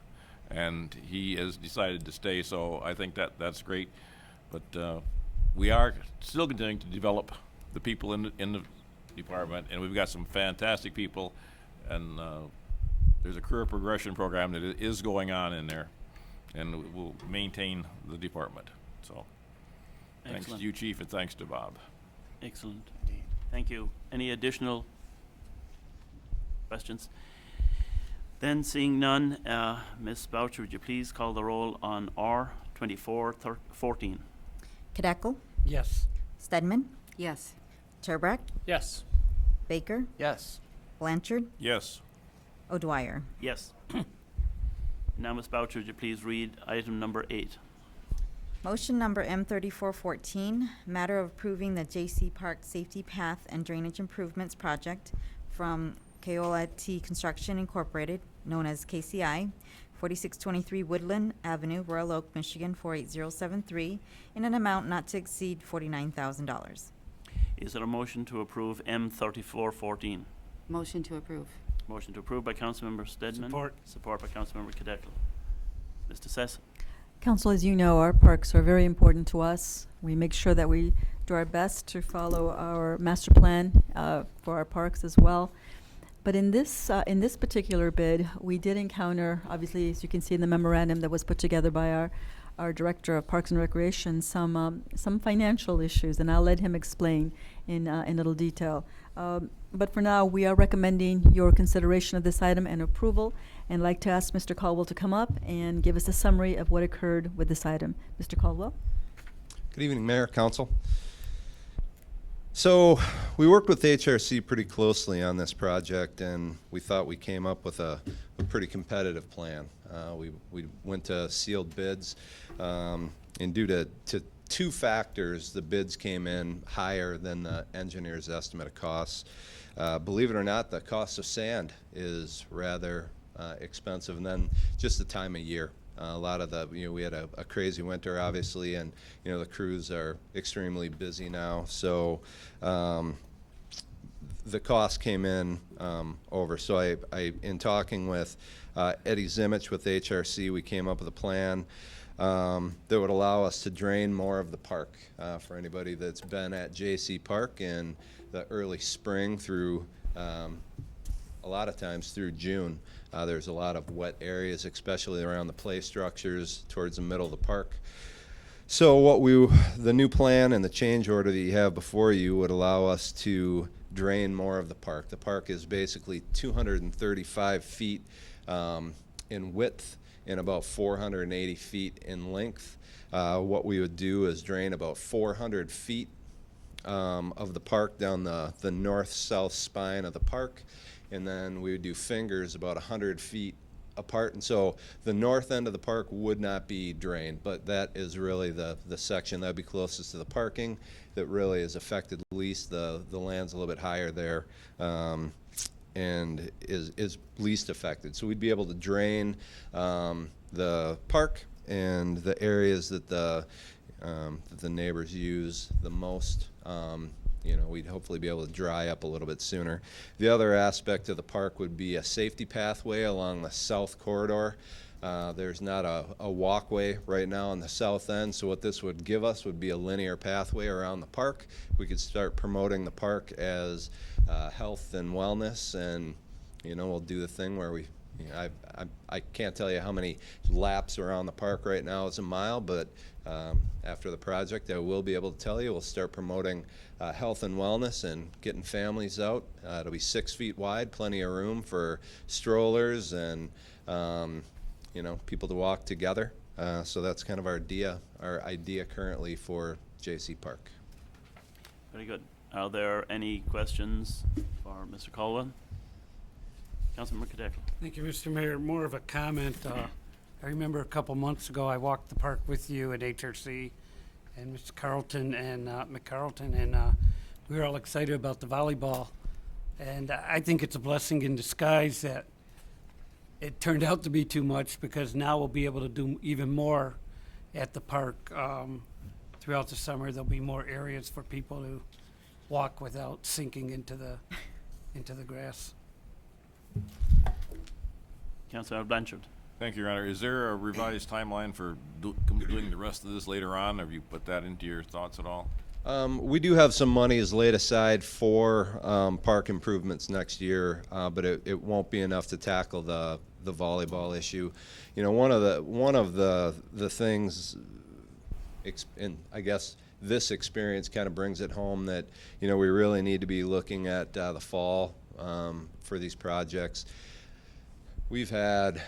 and he has decided to stay. So I think that's great. But we are still continuing to develop the people in the department, and we've got some fantastic people, and there's a career progression program that is going on in there, and we'll maintain the department. So thanks to you, Chief, and thanks to Bob. Excellent. Thank you. Any additional questions? Then, seeing none, Ms. Boucher, would you please call the roll on R 2414? Kadekel? Yes. Stedman? Yes. Turbrack? Yes. Baker? Yes. Blanchard? Yes. O'Dwyer? Yes. Now, Ms. Boucher, would you please read item number 8? Motion number M3414, matter of approving the J.C. Park Safety Path and Drainage Improvements Project from Keola T Construction Incorporated, known as KCI, 4623 Woodland Avenue, Royal Oak, Michigan 48073, in an amount not to exceed $49,000. Is there a motion to approve M3414? Motion to approve. Motion to approve by Councilmember Stedman. Support. Support by Councilmember Kadekel. Mr. Sessa. Council, as you know, our parks are very important to us. We make sure that we do our best to follow our master plan for our parks as well. But in this particular bid, we did encounter, obviously, as you can see in the memorandum that was put together by our Director of Parks and Recreation, some financial issues, and I'll let him explain in little detail. But for now, we are recommending your consideration of this item and approval, and I'd like to ask Mr. Caldwell to come up and give us a summary of what occurred with this item. Mr. Caldwell? Good evening, Mayor, Council. So we worked with HRC pretty closely on this project, and we thought we came up with a pretty competitive plan. We went to sealed bids, and due to two factors, the bids came in higher than the engineer's estimate of costs. Believe it or not, the cost of sand is rather expensive, and then just the time of year. A lot of we had a crazy winter, obviously, and the crews are extremely busy now. So the cost came in over. So I in talking with Eddie Zimmich with HRC, we came up with a plan that would allow us to drain more of the park. For anybody that's been at JC Park in the early spring through a lot of times through June. There's a lot of wet areas, especially around the play structures towards the middle of the park. So the new plan and the change order that you have before you would allow us to drain more of the park. The park is basically 235 feet in width and about 480 feet in length. What we would do is drain about 400 feet of the park down the north-south spine of the park, and then we would do fingers about 100 feet apart. And so the north end of the park would not be drained, but that is really the section that would be closest to the parking that really is affected least. The land's a little bit higher there, and is least affected. So we'd be able to drain the park and the areas that the neighbors use the most. We'd hopefully be able to dry up a little bit sooner. The other aspect of the park would be a safety pathway along the south corridor. There's not a walkway right now on the south end, so what this would give us would be a linear pathway around the park. We could start promoting the park as health and wellness, and we'll do the thing where I can't tell you how many laps around the park right now is a mile, but after the project, I will be able to tell you. We'll start promoting health and wellness and getting families out. It'll be 6 feet wide, plenty of room for strollers and people to walk together. So that's kind of our idea currently for JC Park. Very good. Are there any questions for Mr. Caldwell? Councilmember Kadeckel. Thank you, Mr. Mayor. More of a comment. I remember a couple months ago, I walked the park with you at HRC and Mr. Carlton and McCarlton, and we were all excited about the volleyball. And I think it's a blessing in disguise that it turned out to be too much, because now we'll be able to do even more at the park. Throughout the summer, there'll be more areas for people to walk without sinking into the grass. Councilor Blanchard. Thank you, Your Honor. Is there a revised timeline for doing the rest of this later on? Have you put that into your thoughts at all? We do have some monies laid aside for park improvements next year, but it won't be enough to tackle the volleyball issue. One of the things, and I guess this experience kind of brings it home, that we really need to be looking at the fall for these projects. We've had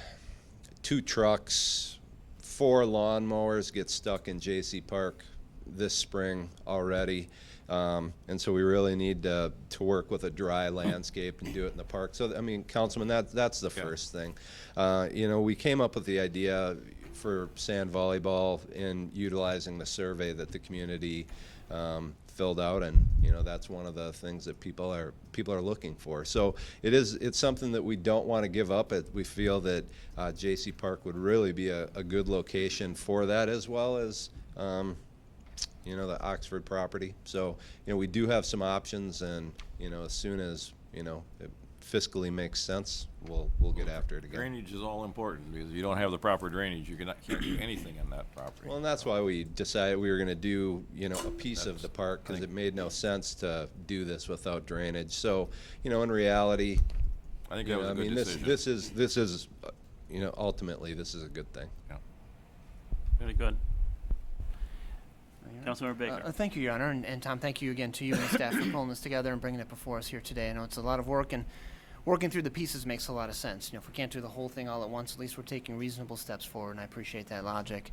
2 trucks, 4 lawnmowers get stuck in JC Park this spring already, and so we really need to work with a dry landscape and do it in the park. So I mean, Councilman, that's the first thing. We came up with the idea for sand volleyball in utilizing the survey that the community filled out, and that's one of the things that people are looking for. So it's something that we don't want to give up. We feel that JC Park would really be a good location for that, as well as the Oxford property. So we do have some options, and as soon as it fiscally makes sense, we'll get after it again. Drainage is all important, because if you don't have the proper drainage, you can't do anything in that property. Well, and that's why we decided we were going to do a piece of the park, because it made no sense to do this without drainage. So in reality, I think You that know, was a I good mean, decision. this is, you know, ultimately, this is a good thing. Yeah. Very good. Councilmember Baker. Thank you, Your Honor, and Tom, thank you again to you and the staff for pulling this together and bringing it before us here today. I know it's a lot of work, and working through the pieces makes a lot of sense. You know, if we can't do the whole thing all at once, at least we're taking reasonable steps forward, and I appreciate that logic.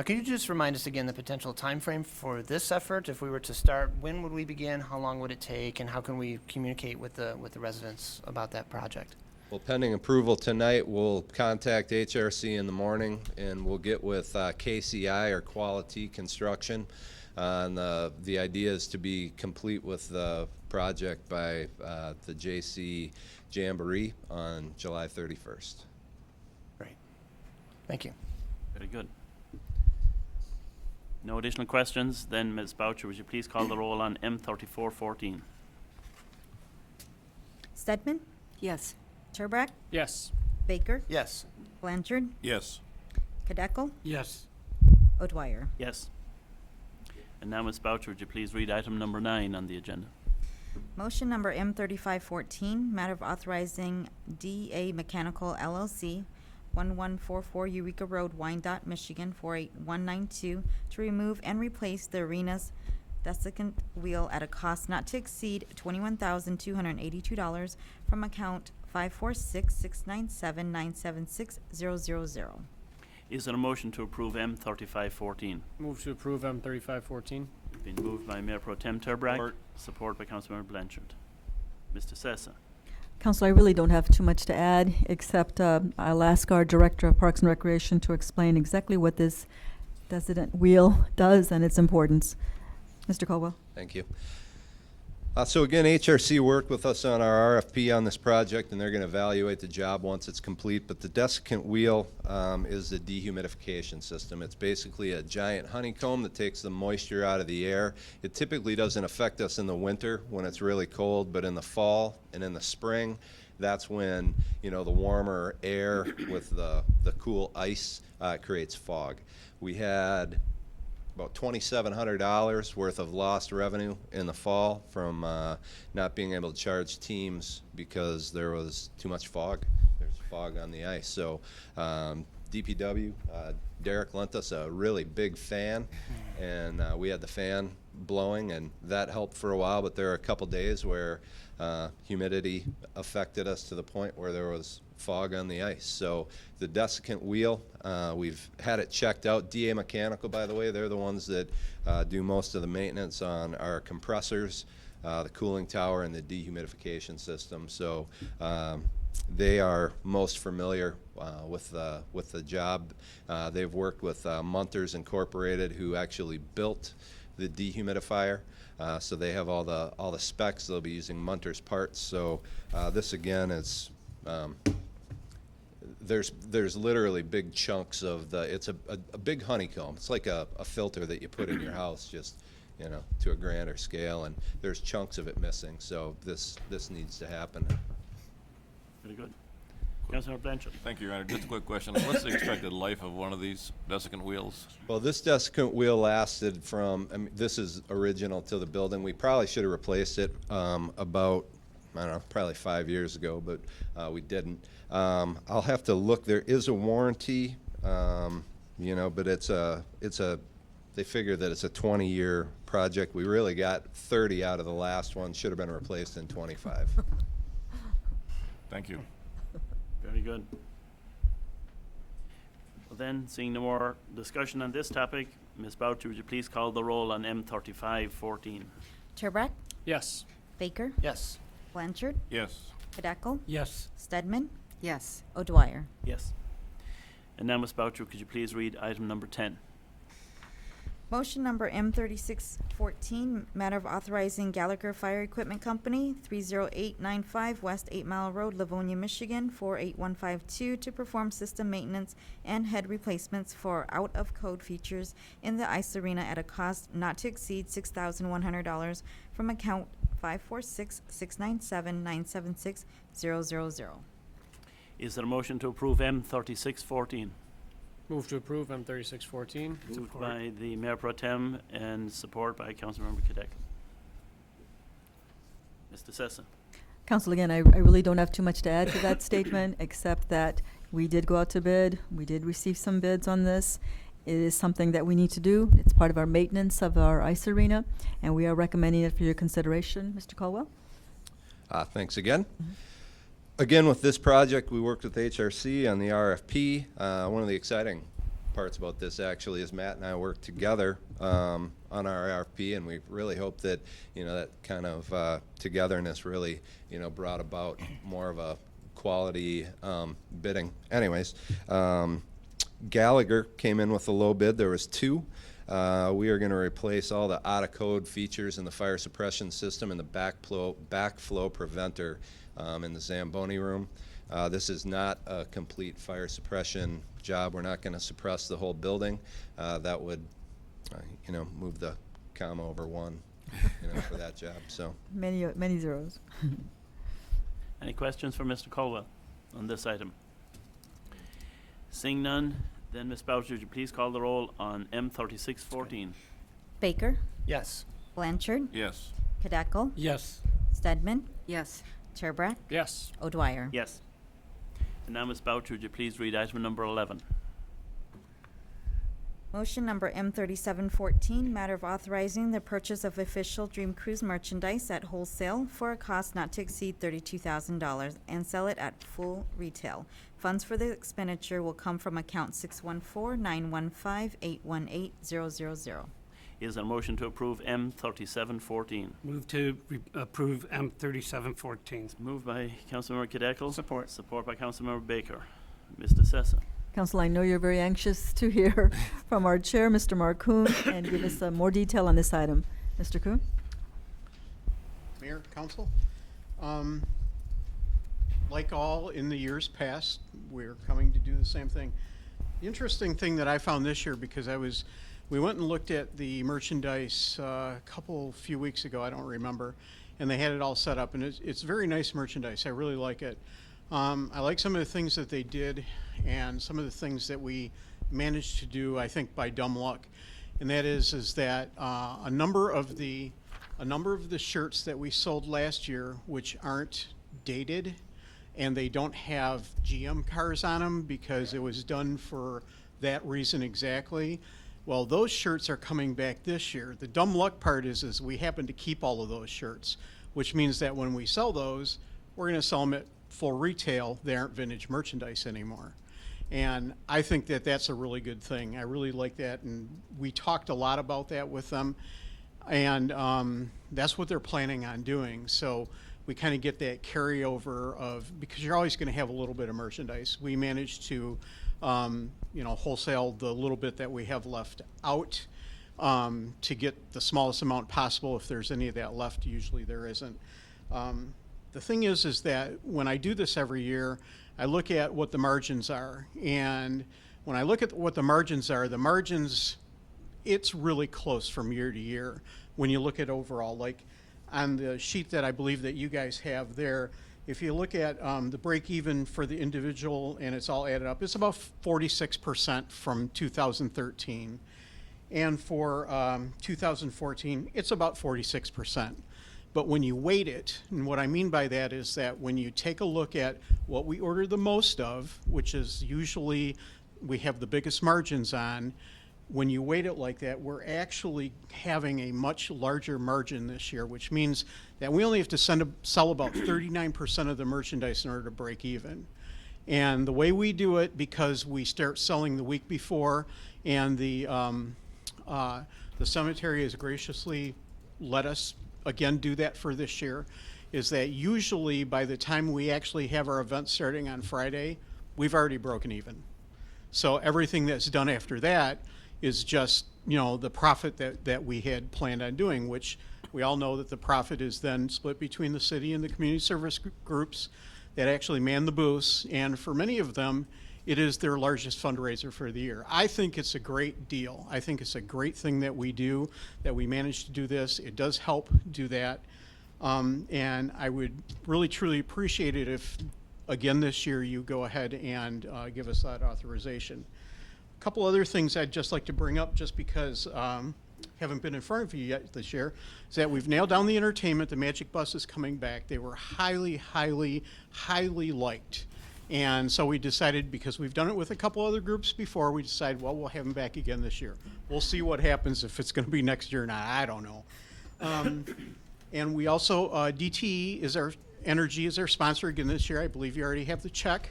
Can you just remind us again the potential time frame for this effort? If we were to start, when would we begin? How long would it take? And how can we communicate with the residents about that project? Well, pending approval tonight, we'll contact HRC in the morning, and we'll get with KCI, or Quality Construction. And the idea is to be complete with the project by the JC Jamboree on July 31st. Great. Thank you. Very good. No additional questions? Then, Ms. Boucher, would you please call the roll on M3414? Stedman? Yes. Turbrack? Yes. Baker? Yes. Blanchard? Yes. Kadeco? Yes. O'Dwyer? Yes. And now, Ms. Boucher, would you please read item number 9 on the agenda? Motion number M3514, matter of authorizing DA Mechanical LLC, 1144 Eureka Road, Wyandotte, Michigan, 48192, to remove and replace the arena's desiccant wheel at a cost not to exceed $21,282 from account 546-697-976000. Is there a motion to approve M3514? Move to approve M3514. Been moved by Mayor Pro Tem Turbrack, support by Councilmember Blanchard. Mr. Sessa. Council, I really don't have too much to add, except I'll ask our Director of Parks and Recreation to explain exactly what this desiccant wheel does and its importance. Mr. Caldwell. Thank you. So again, HRC worked with us on our RFP on this project, and they're going to evaluate the job once it's complete. But the desiccant wheel is the dehumidification system. It's basically a giant honeycomb that takes the moisture out of the air. It typically doesn't affect us in the winter when it's really cold, but in the fall and in the spring, that's when, you know, the warmer air with the cool ice creates fog. We had about $2,700 worth of lost revenue in the fall from not being able to charge teams because there was too much fog. There's fog on the ice. So DPW, Derek lent us a really big fan, and we had the fan blowing, and that helped for a while, but there were a couple days where humidity affected us to the point where there was fog on the ice. So the desiccant wheel, we've had it checked out. DA Mechanical, by the way, they're the ones that do most of the maintenance on our compressors, the cooling tower, and the dehumidification system. So they are most familiar with the job. They've worked with Munters Incorporated, who actually built the dehumidifier. So they have all the specs. They'll be using Munters parts. So this again is there's literally big chunks of it's a big honeycomb. It's like a filter that you put in your house, just, you know, to a grander scale, and there's chunks of it missing. So this needs to happen. Very good. Councilmember Blanchard. Thank you, Your Honor. Just a quick question. What's the expected life of one of these desiccant wheels? Well, this desiccant wheel lasted from, I mean, this is original to the building. We probably should have replaced it about, I don't know, probably 5 years ago, but we didn't. I'll have to look. There is a warranty, you know, but they figure that it's a 20-year project. We really got 30 out of the last one. Should have been replaced in 25. Thank you. Very good. Well then, seeing no more discussion on this topic, Ms. Boucher, would you please call the roll on M3514? Turbrack? Yes. Baker? Yes. Blanchard? Yes. Kadeco? Yes. Stedman? Yes. O'Dwyer? Yes. And now, Ms. Boucher, could you please read item number 10? Motion number M3614, matter of authorizing Gallagher Fire Equipment Company, 30895 West 8 Mile Road, Livonia, Michigan, 48152, to perform system maintenance and head replacements for out-of-code features in the ice arena at a cost not to exceed $6,100 from account 546-697-976000. Is there a motion to approve M3614? Move to approve M3614. Moved by the Mayor Pro Tem and support by Councilmember Kadeco. Mr. Sessa. Council, again, I really don't have too much to add to that statement, except that we did go out to bid. We did receive some bids on this. It is something that we need to do. It's part of our maintenance of our ice arena, and we are recommending it for your consideration. Mr. Caldwell? Thanks again. Again, with this project, we worked with HRC on the RFP. One of the exciting parts about this actually is Matt and I worked together on our RFP, and we really hope that, that kind of togetherness really, brought about more of a quality bidding. Anyways, Gallagher came in with a low bid. There was two. We are going to replace all the out-of-code features in the fire suppression system and the backflow preventer in the Zamboni room. This is not a complete fire suppression job. We're not going to suppress the whole building. That would, move the comma over one, for that job. So Many zeros. Any questions for Mr. Colwell on this item? Seeing none, then Ms. Boucher, would you please call the roll on M3614? Baker? Yes. Blanchard? Yes. Kadeco? Yes. Stedman? Yes. Turbrack? Yes. O'Dwyer? Yes. And now, Ms. Boucher, would you please read item number 11? Motion number M3714, matter of authorizing the purchase of official Dream Cruise merchandise at wholesale for a cost not to exceed $32,000 and sell it at full retail. Funds for the expenditure will come from account 614-915-818-000. Is there a motion to approve M3714? Move to approve M3714. Moved by Councilmember Kadeco. Support. Support by Councilmember Baker. Mr. Sessa. Council, I know you're very anxious to hear from our chair, Mr. Mark Kuhn, and give us more detail on this item. Mr. Kuhn? Mayor, council, like all in the years past, we're coming to do the same thing. The interesting thing that I found this year, because we went and looked at the merchandise a few weeks ago, I don't remember, and they had it all set up, and it's very nice merchandise. I really like it. I like some of the things that they did and some of the things that we managed to do, I think, by dumb luck. And that is that a number of the shirts that we sold last year, which aren't dated, and they don't have GM cars on them because it was done for that reason exactly. Well, those shirts are coming back this year. The dumb luck part is we happen to keep all of those shirts, which means that when we sell those, we're going to sell them at full retail. They aren't vintage merchandise anymore. And I think that that's a really good thing. I really like that, and we talked a lot about that with them, and that's what they're planning on doing. So we kind of get that carryover because you're always going to have a little bit of merchandise. We managed to wholesale the little bit that we have left out to get the smallest amount possible. If there's any of that left, usually there isn't. The thing is that when I do this every year, I look at what the margins are. And when I look at what the margins are, it's really close from year to year when you look at overall. Like on the sheet that I believe that you guys have there, if you look at the break even for the individual and it's all added up, it's about 46% from 2013. And for 2014, it's about 46%. But when you weight it, and what I mean by that is that when you take a look at what we order the most of, which is usually we have the biggest margins on, when you weight it like that, we're actually having a much larger margin this year, which means that we only have to sell about 39% of the merchandise in order to break even. And the way we do it, because we start selling the week before, and the cemetery has graciously let us again do that for this year, is that usually by the time we actually have our event starting on Friday, we've already broken even. So everything that's done after that is just, the profit that we had planned on doing, which we all know that the profit is then split between the city and the community service groups that actually man the booths. And for many of them, it is their largest fundraiser for the year. I think it's a great deal. I think it's a great thing that we do, that we managed to do this. It does help do that. And I would really, truly appreciate it if, again, this year you go ahead and give us that authorization. A couple other things I'd just like to bring up, just because haven't been in front of you yet this year, is that we've nailed down the entertainment. The Magic Bus is coming back. They were highly, highly, highly liked. And so we decided, because we've done it with a couple other groups before, we decided, well, we'll have them back again this year. We'll see what happens, if it's going to be next year or not. I don't know. And we also, DTE is our, Energy is our sponsor again this year. I believe you already have the check.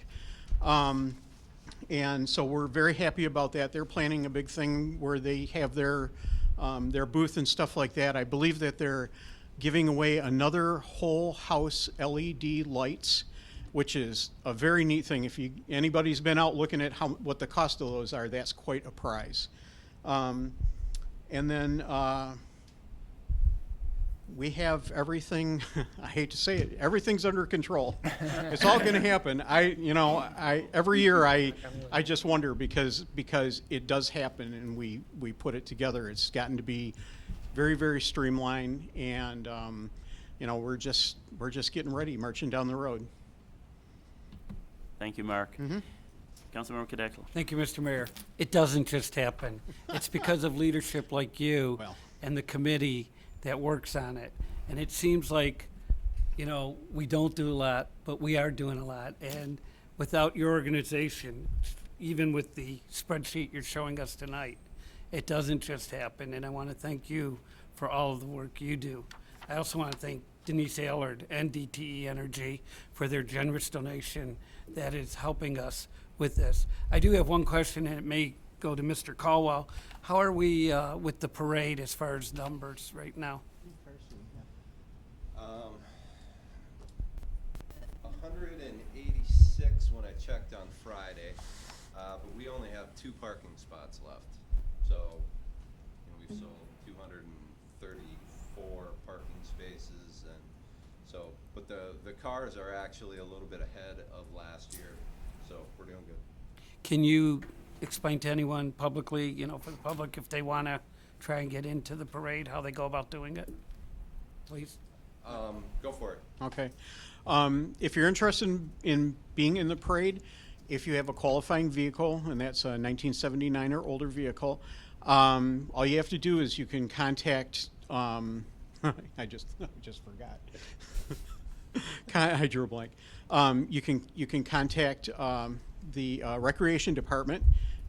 And so we're very happy about that. They're planning a big thing where they have their booth and stuff like that. I believe that they're giving away another whole house LED lights, which is a very neat thing. If anybody's been out looking at what the cost of those are, that's quite a prize. And then we have everything. I hate to say it, everything's under control. It's all going to happen. Every year I just wonder, because it does happen, and we put it together. It's gotten to be very, very streamlined, and we're just getting ready, marching down the road. Thank you, Mark. Councilmember Cadeckel. Thank you, Mr. Mayor. It doesn't just happen. It's because of leadership like you and the committee that works on it. And it seems like, we don't do a lot, but we are doing a lot. And without your organization, even with the spreadsheet you're showing us tonight, it doesn't just happen. And I want to thank you for all of the work you do. I also want to thank Denise Allard and DTE Energy for their generous donation that is helping us with this. I do have one question, and it may go to Mr. Caldwell. How are we with the parade as far as numbers right now? 186 when I checked on Friday, but we only have 2 parking spots left. So we've sold 234 parking spaces, and so, but the cars are actually a little bit ahead of last year, so we're doing good. Can you explain to anyone publicly, for the public, if they want to try and get into the parade, how they go about doing it? Please. Go for it. Okay. If you're interested in being in the parade, if you have a qualifying vehicle, and that's a 1979 or older vehicle, all you have to do is you can contact, I just forgot. I drew a blank. You can contact the Recreation Department,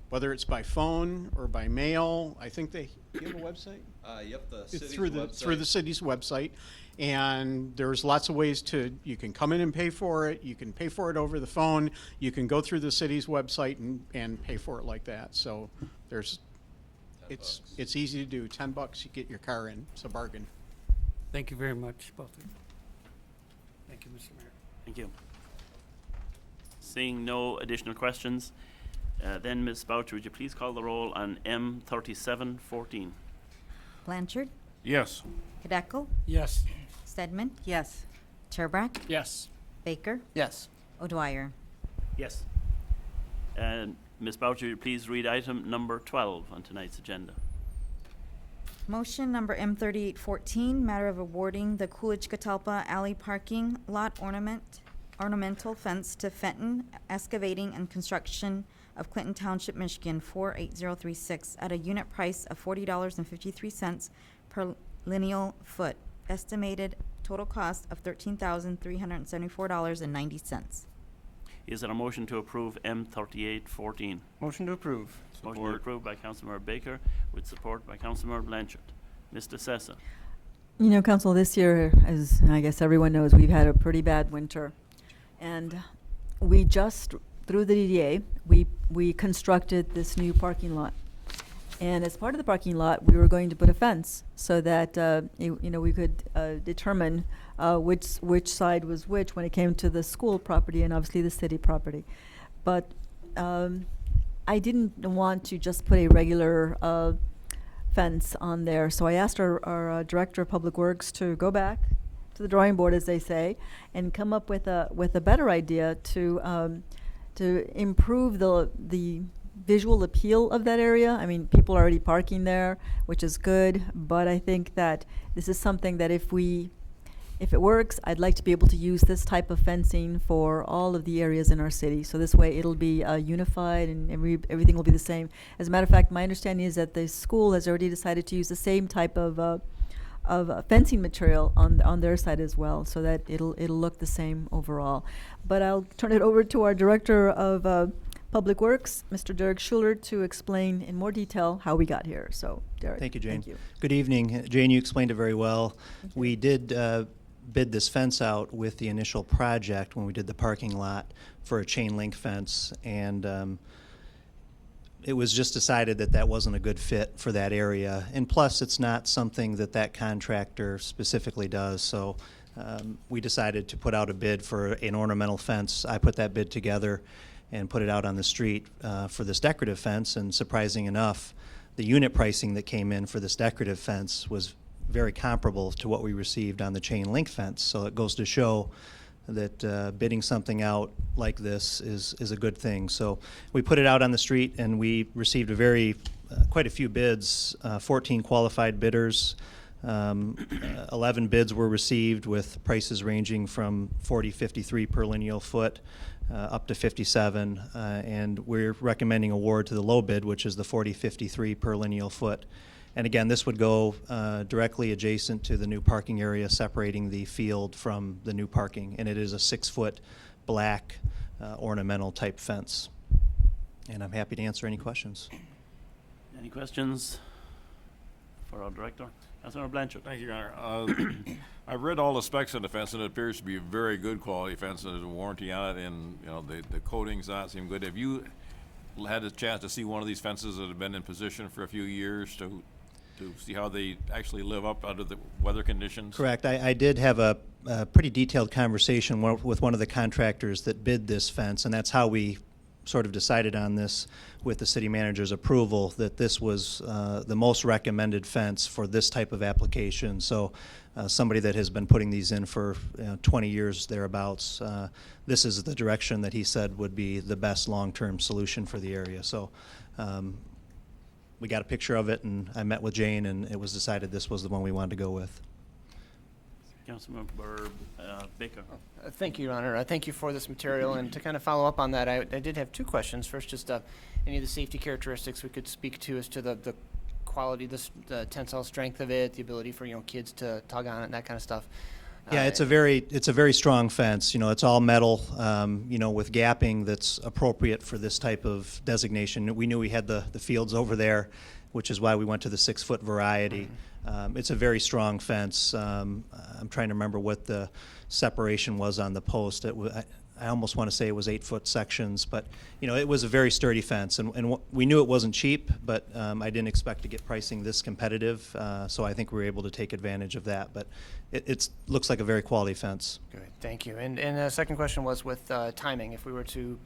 whether it's by phone or by mail. I think do you have a website? Yep, It's through the city's website, and there's lots of ways you can come in and pay for it. You can pay for it over the phone. You can go through the city's website and pay for it like that. So it's easy to do. $10, you get your car in. It's a bargain. Thank you very much, both of you. Thank you, Mr. Mayor. Thank you. Seeing no additional questions, then Ms. Boucher, would you please call the roll on M3714? Blanchard. Yes. Cadeckel. Yes. Stedman. Yes. Turbrack. Yes. Baker. Yes. O'Dwyer. Yes. And Ms. Boucher, please read item number 12 on tonight's agenda. Motion number M3814, matter of awarding the Coolidge-Catalpa Alley parking lot ornamental fence to Fenton Excavating and Construction of Clinton Township, Michigan, 48036 at a unit price of $40.53 per lineal foot. Estimated total cost of $13,374.90. Is there a motion to approve M3814? Motion to approve. Motion approved by Councilmember Baker with support by Councilmember Blanchard. Mr. Sessa. Council, this year, as I guess everyone knows, we've had a pretty bad winter. And we just, through the DDA, we constructed this new parking lot. And as part of the parking lot, we were going to put a fence so that, we could determine which side was which when it came to the school property and obviously the city property. But I didn't want to just put a regular fence on there. So I asked our Director of Public Works to go back to the drawing board, as they say, and come up with a better idea to improve the visual appeal of that area. I mean, people are already parking there, which is good, but I think that this is something that if we if it works, I'd like to be able to use this type of fencing for all of the areas in our city. So this way it'll be unified and everything will be the same. As a matter of fact, my understanding is that the school has already decided to use the same type of fencing material on their side as well, so that it'll look the same overall. But I'll turn it over to our Director of Public Works, Mr. Derek Schuler, to explain in more detail how we got here. So, Derek. Thank you, Jane. Thank you. Good evening. Jane, you explained it very well. We did bid this fence out with the initial project when we did the parking lot for a chain link fence, and it was just decided that that wasn't a good fit for that area. And plus, it's not something that that contractor specifically does. So we decided to put out a bid for an ornamental fence. I put that bid together and put it out on the street for this decorative fence. And surprising enough, the unit pricing that came in for this decorative fence was very comparable to what we received on the chain link fence. So it goes to show that bidding something out like this is a good thing. So we put it out on the street, and we received quite a few bids, 14 qualified bidders. 11 bids were received with prices ranging from $40.53 per lineal foot up to $57, and we're recommending award to the low bid, which is the $40.53 per lineal foot. And again, this would go directly adjacent to the new parking area, separating the field from the new parking. And it is a 6-foot black ornamental type fence. And I'm happy to answer any questions. Any questions for our Director? Councilmember Blanchard. Thank you, Your Honor. I've read all the specs of the fence, and it appears to be a very good quality fence. There's a warranty on it, and the coatings on it seem good. Have you had a chance to see one of these fences that have been in position for a few years to see how they actually live up under the weather conditions? Correct. I did have a pretty detailed conversation with one of the contractors that bid this fence, and that's how we sort of decided on this with the city manager's approval, that this was the most recommended fence for this type of application. So somebody that has been putting these in for 20 years thereabouts, this is the direction that he said would be the best long-term solution for the area. So we got a picture of it, and I met with Jane, and it was decided this was the one we wanted to go with. Councilmember Baker. Thank you, Your Honor. Thank you for this material. And to kind of follow up on that, I did have two questions. First, just any of the safety characteristics we could speak to as to the quality, the tensile strength of it, the ability for kids to tug on it, and that kind of stuff. Yeah, it's a very strong fence. It's all metal, with gapping that's appropriate for this type of designation. We knew we had the fields over there, which is why we went to the 6-foot variety. It's a very strong fence. I'm trying to remember what the separation was on the post. I almost want to say it was 8-foot sections, but it was a very sturdy fence, and we knew it wasn't cheap, but I didn't expect to get pricing this competitive, so I think we were able to take advantage of that. But it looks like a very quality fence. Good, thank you. And the second question was with timing. If we were to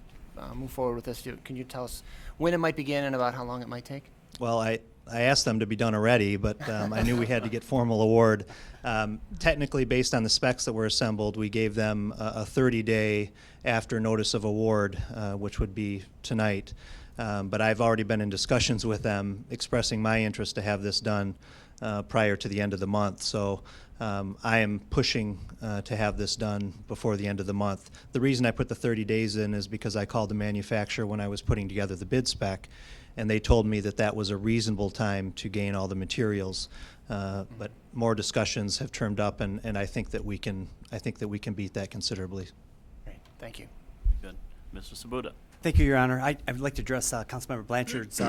move forward with this, can you tell us when it might begin and about how long it might take? Well, I asked them to be done already, but I knew we had to get formal award. Technically, based on the specs that were assembled, we gave them a 30-day after notice of award, which would be tonight. But I've already been in discussions with them expressing my interest to have this done prior to the end of the month. So I am pushing to have this done before the end of the month. The reason I put the 30 days in is because I called the manufacturer when I was putting together the bid spec, and they told me that that was a reasonable time to gain all the materials. But more discussions have turned up, and I think that we can beat that considerably. Great, thank you. Good. Mr. Sabuda. Thank you, Your Honor. I would like to address Councilmember Blanchard's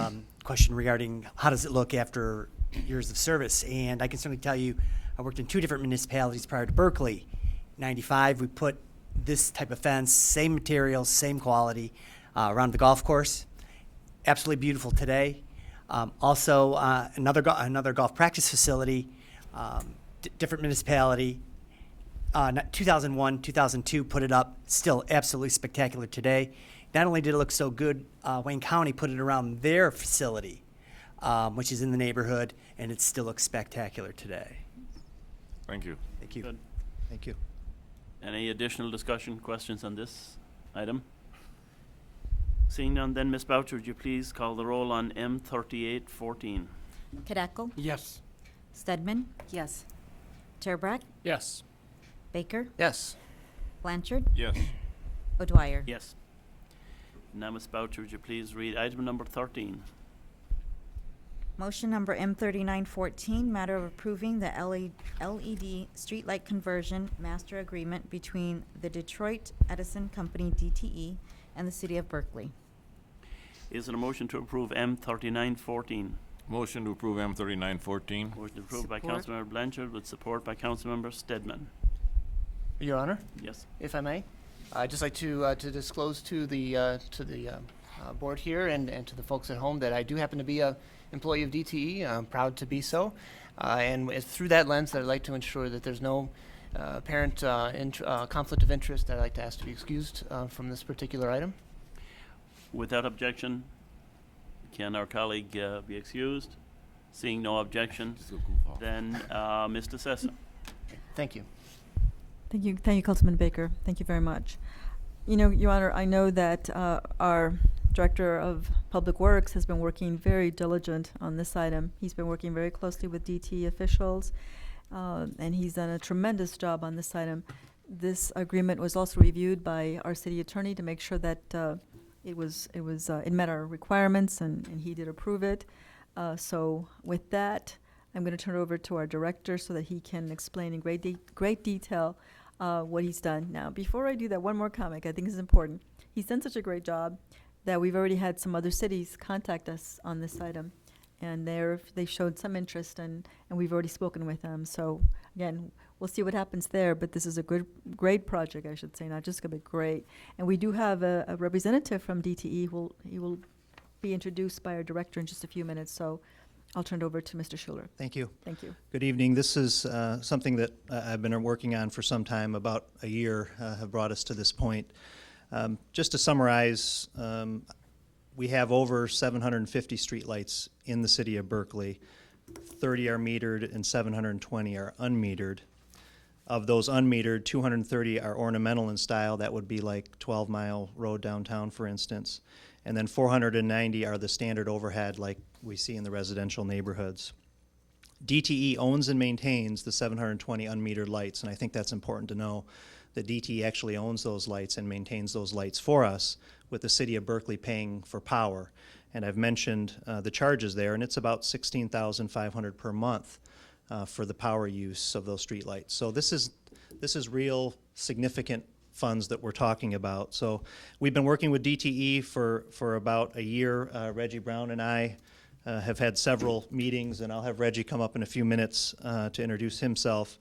question regarding how does it look after years of service. And I can certainly tell you, I worked in 2 different municipalities prior to Berkley. In '95, we put this type of fence, same materials, same quality, around the golf course. Absolutely beautiful today. Also, another golf practice facility, different municipality. 2001, 2002, put it up. Still absolutely spectacular today. Not only did it look so good, Wayne County put it around their facility, which is in the neighborhood, and it still looks spectacular today. Thank you. Thank you. Good. Thank you. Any additional discussion, questions on this item? Seeing none, then Ms. Boucher, would you please call the roll on M3814? Kadeko? Yes. Stedman? Yes. Terbrack? Yes. Baker? Yes. Blanchard? Yes. O'Dwyer? Yes. Now, Ms. Boucher, would you please read item number 13? Motion number M3914, matter of approving the LED streetlight conversion master agreement between the Detroit Edison Company, DTE, and the City of Berkeley. Is there a motion to approve M3914? Motion to approve M3914. Motion approved by Support. Councilmember Blanchard with support by Councilmember Stedman. Your Honor, Yes. if I may, I'd just like to disclose to the board here and to the folks at home that I do happen to be a employee of DTE. I'm proud to be so, and it's through that lens that I'd like to ensure that there's no apparent conflict of interest. I'd like to ask to be excused from this particular item. Without objection, can our colleague be excused? Seeing no objection, then Mr. Sessa. Thank you. Thank you, Councilman Baker. Thank you very much. You know, Your Honor, I know that our Director of Public Works has been working very diligent on this item. He's been working very closely with DT officials, and he's done a tremendous job on this item. This agreement was also reviewed by our city attorney to make sure that it met our requirements, and he did approve it. So with that, I'm going to turn it over to our director so that he can explain in great detail what he's done. Now, before I do that, one more comment I think is important. He's done such a great job that we've already had some other cities contact us on this item, and they showed some interest, and we've already spoken with them. So again, we'll see what happens there, but this is a great project, I should say, not just going to be great. And we do have a representative from DTE. He will be introduced by our director in just a few minutes, so I'll turn it over to Mr. Schuler. Thank you. Thank you. Good evening. This is something that I've been working on for some time, about a year, have brought us to this point. Just to summarize, we have over 750 streetlights in the city of Berkeley. 30 are metered and 720 are unmetered. Of those unmetered, 230 are ornamental in style. That would be like 12 Mile Road downtown, for instance. And then 490 are the standard overhead like we see in the residential neighborhoods. DTE owns and maintains the 720 unmetered lights, and I think that's important to know that DTE actually owns those lights and maintains those lights for us, with the city of Berkeley paying for power. And I've mentioned the charges there, and it's about $16,500 per month for the power use of those streetlights. So this is real significant funds that we're talking about. So we've been working with DTE for about a year. Reggie Brown and I have had several meetings, and I'll have Reggie come up in a few minutes to introduce himself.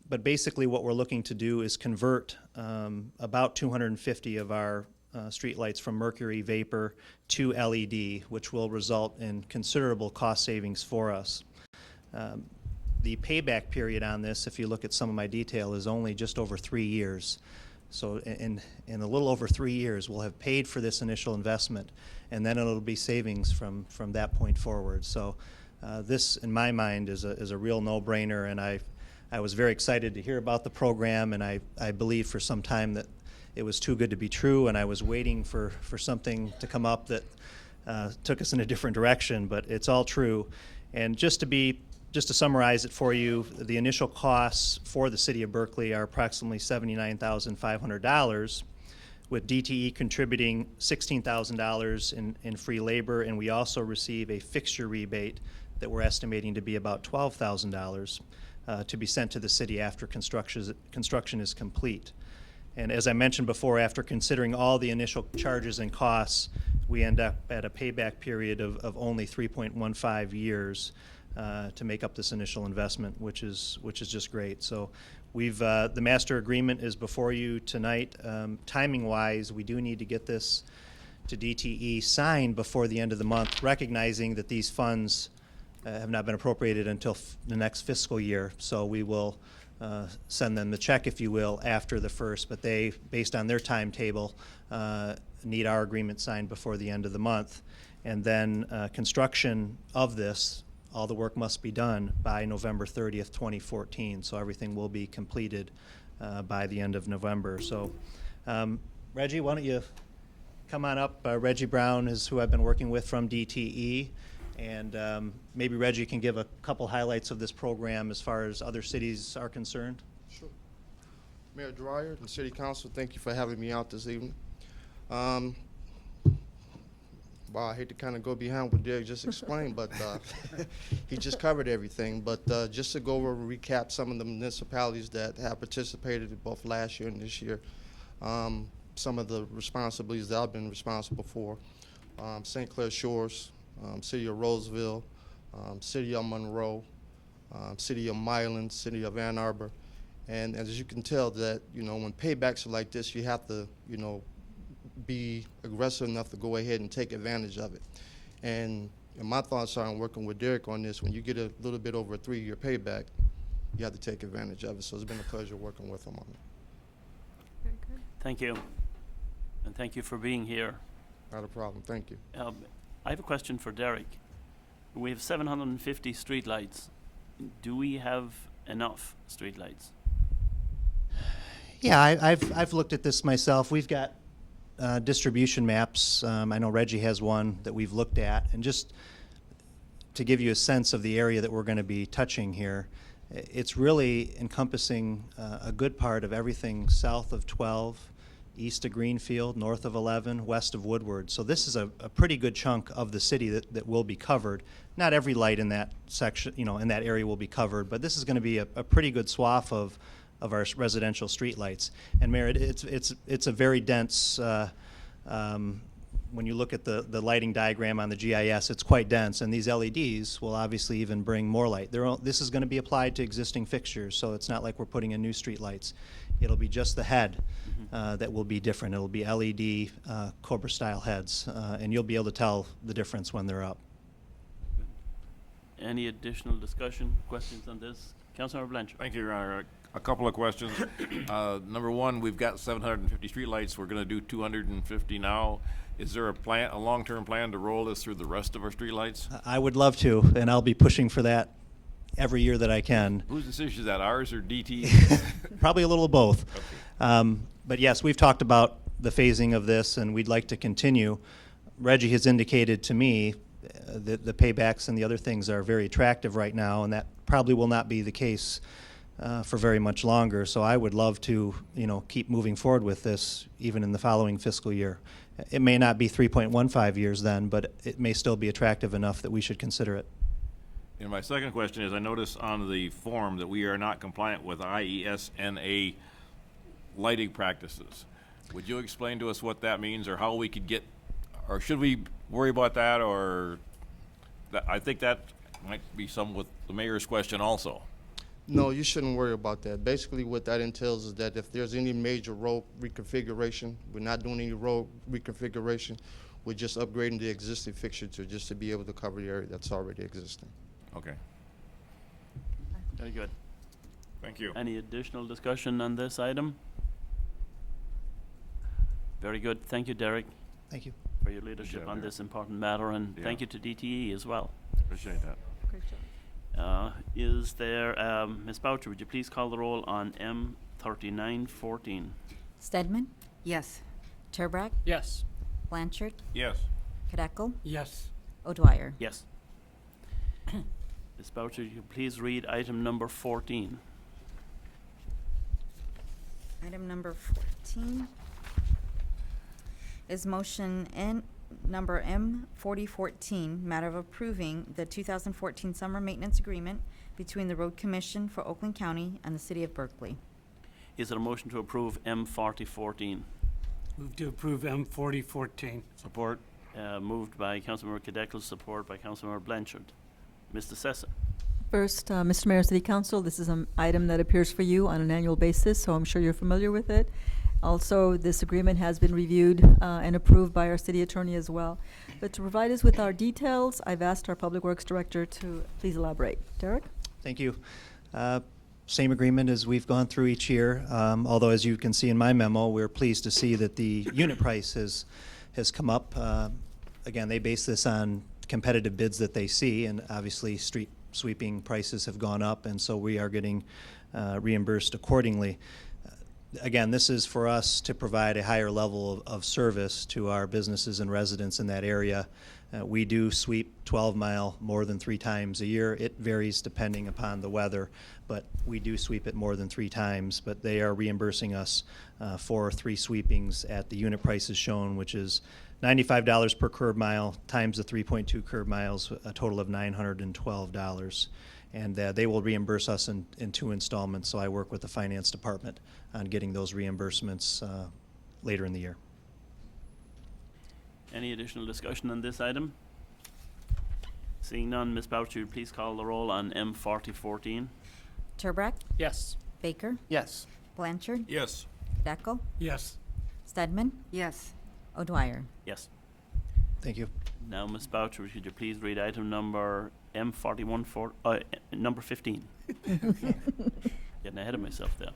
But basically what we're looking to do is convert about 250 of our streetlights from mercury vapor to LED, which will result in considerable cost savings for us. The payback period on this, if you look at some of my detail, is only just over 3 years. So in a little over 3 years, we'll have paid for this initial investment, and then it'll be savings from that point forward. So this, in my mind, is a real no-brainer, and I was very excited to hear about the program, and I believe for some time that it was too good to be true, and I was waiting for something to come up that took us in a different direction, but it's all true. And just to summarize it for you, the initial costs for the city of Berkeley are approximately $79,500, with DTE contributing $16,000 in free labor, and we also receive a fixture rebate that we're estimating to be about $12,000 to be sent to the city after construction is complete. And as I mentioned before, after considering all the initial charges and costs, we end up at a payback period of only 3.15 years to make up this initial investment, which is just great. So we've the master agreement is before you tonight. Timing-wise, we do need to get this to DTE signed before the end of the month, recognizing that these funds have not been appropriated until the next fiscal year. So we will send them the check, if you will, after the first, but they, based on their timetable, need our agreement signed before the end of the month. And then construction of this, all the work must be done by November 30th, 2014. So everything will be completed by the end of November. So Reggie, why don't you come on up? Reggie Brown is who I've been working with from DTE. And maybe Reggie can give a couple highlights of this program as far as other cities are concerned. Sure. Mayor Dwyer and City Council, thank you for having me out this evening. Wow, I hate to kind of go behind what Derek just explained, but he just covered everything. But just to go over and recap some of the municipalities that have participated in both last year and this year, some of the responsibilities that I've been responsible for. St. Clair Shores, City of Roseville, City of Monroe, City of Milan, City of Ann Arbor. And as you can tell that, when paybacks are like this, you have to, be aggressive enough to go ahead and take advantage of it. And my thoughts are on working with Derek on this. When you get a little bit over a 3-year payback, you have to take advantage of it. So it's been a pleasure working with him on it. Very good. Thank you. And thank you for being here. Not a problem. Thank you. I have a question for Derek. We have 750 streetlights. Do we have enough streetlights? Yeah, I've looked at this myself. We've got distribution maps. I know Reggie has one that we've looked at, and just to give you a sense of the area that we're going to be touching here, it's really encompassing a good part of everything south of 12, east of Greenfield, north of 11, west of Woodward. So this is a pretty good chunk of the city that will be covered. Not every light in that section, in that area will be covered, but this is going to be a pretty good swath of our residential streetlights. And Mayor, it's a very dense, when you look at the lighting diagram on the GIS, it's quite dense, and these LEDs will obviously even bring more light. This is going to be applied to existing fixtures, so it's not like we're putting in new streetlights. It'll be just the head that will be different. It'll be LED Cobra-style heads, and you'll be able to tell the difference when they're up. Any additional discussion, questions on this? Councilmember Blanchard. Thank you, Your Honor. A couple of questions. Number one, we've got 750 streetlights. We're going to do 250 now. Is there a long-term plan to roll this through the rest of our streetlights? I would love to, and I'll be pushing for that every year that I can. Whose decision is that, ours or DT? Probably a little of both. Okay. But yes, we've talked about the phasing of this, and we'd like to continue. Reggie has indicated to me that the paybacks and the other things are very attractive right now, and that probably will not be the case for very much longer. So I would love to, keep moving forward with this even in the following fiscal year. It may not be 3.15 years then, but it may still be attractive enough that we should consider it. And my second question is, I notice on the form that we are not compliant with IESNA lighting practices. Would you explain to us what that means, or how we could get, or should we worry about that, or I think that might be some with the mayor's question also. No, you shouldn't worry about that. Basically, what that entails is that if there's any major road reconfiguration, we're not doing any road reconfiguration. We're just upgrading the existing fixture just to be able to cover the area that's already existing. Okay. Very good. Thank you. Any additional discussion on this item? Very good. Thank you, Derek, Thank you. for your leadership on this important matter, and thank you to DTE as well. Appreciate that. Great job. Is there, Ms. Boucher, would you please call the roll on M3914? Stedman, Yes. Turbrack, Yes. Blanchard, Yes. Kadekel, Yes. O'Dwyer. Yes. Ms. Boucher, you please read item number 14. Item number 14 is motion number M4014, matter of approving the 2014 summer maintenance agreement between the Road Commission for Oakland County and the City of Berkeley. Is there a motion to approve M4014? Move to approve M4014. Support. Moved by Councilmember Kadekel, support by Councilmember Blanchard. Mr. Sessa. First, Mr. Mayor, City Council, this is an item that appears for you on an annual basis, so I'm sure you're familiar with it. Also, this agreement has been reviewed and approved by our city attorney as well. But to provide us with our details, I've asked our Public Works Director to please elaborate. Derek? Thank you. Same agreement as we've gone through each year, although as you can see in my memo, we're pleased to see that the unit price has come up. Again, they base this on competitive bids that they see, and obviously street sweeping prices have gone up, and so we are getting reimbursed accordingly. again, this is for us to provide a higher level of service to our businesses and residents in that area. We do sweep 12 Mile more than 3 times a year. It varies depending upon the weather, but we do sweep it more than 3 times. But they are reimbursing us for 3 sweepings at the unit prices shown, which is $95 per curb mile times the 3.2 curb miles, a total of $912. And they will reimburse us in 2 installments, so I work with the finance department on getting those reimbursements later in the year. Any additional discussion on this item? Seeing none, Ms. Boucher, please call the roll on M4014. Turbrack, Yes. Baker, Yes. Blanchard, Yes. Deckel, Yes. Stedman, Yes. O'Dwyer. Yes. Thank you. Now, Ms. Boucher, could you please read item number number 15? Getting ahead of myself there.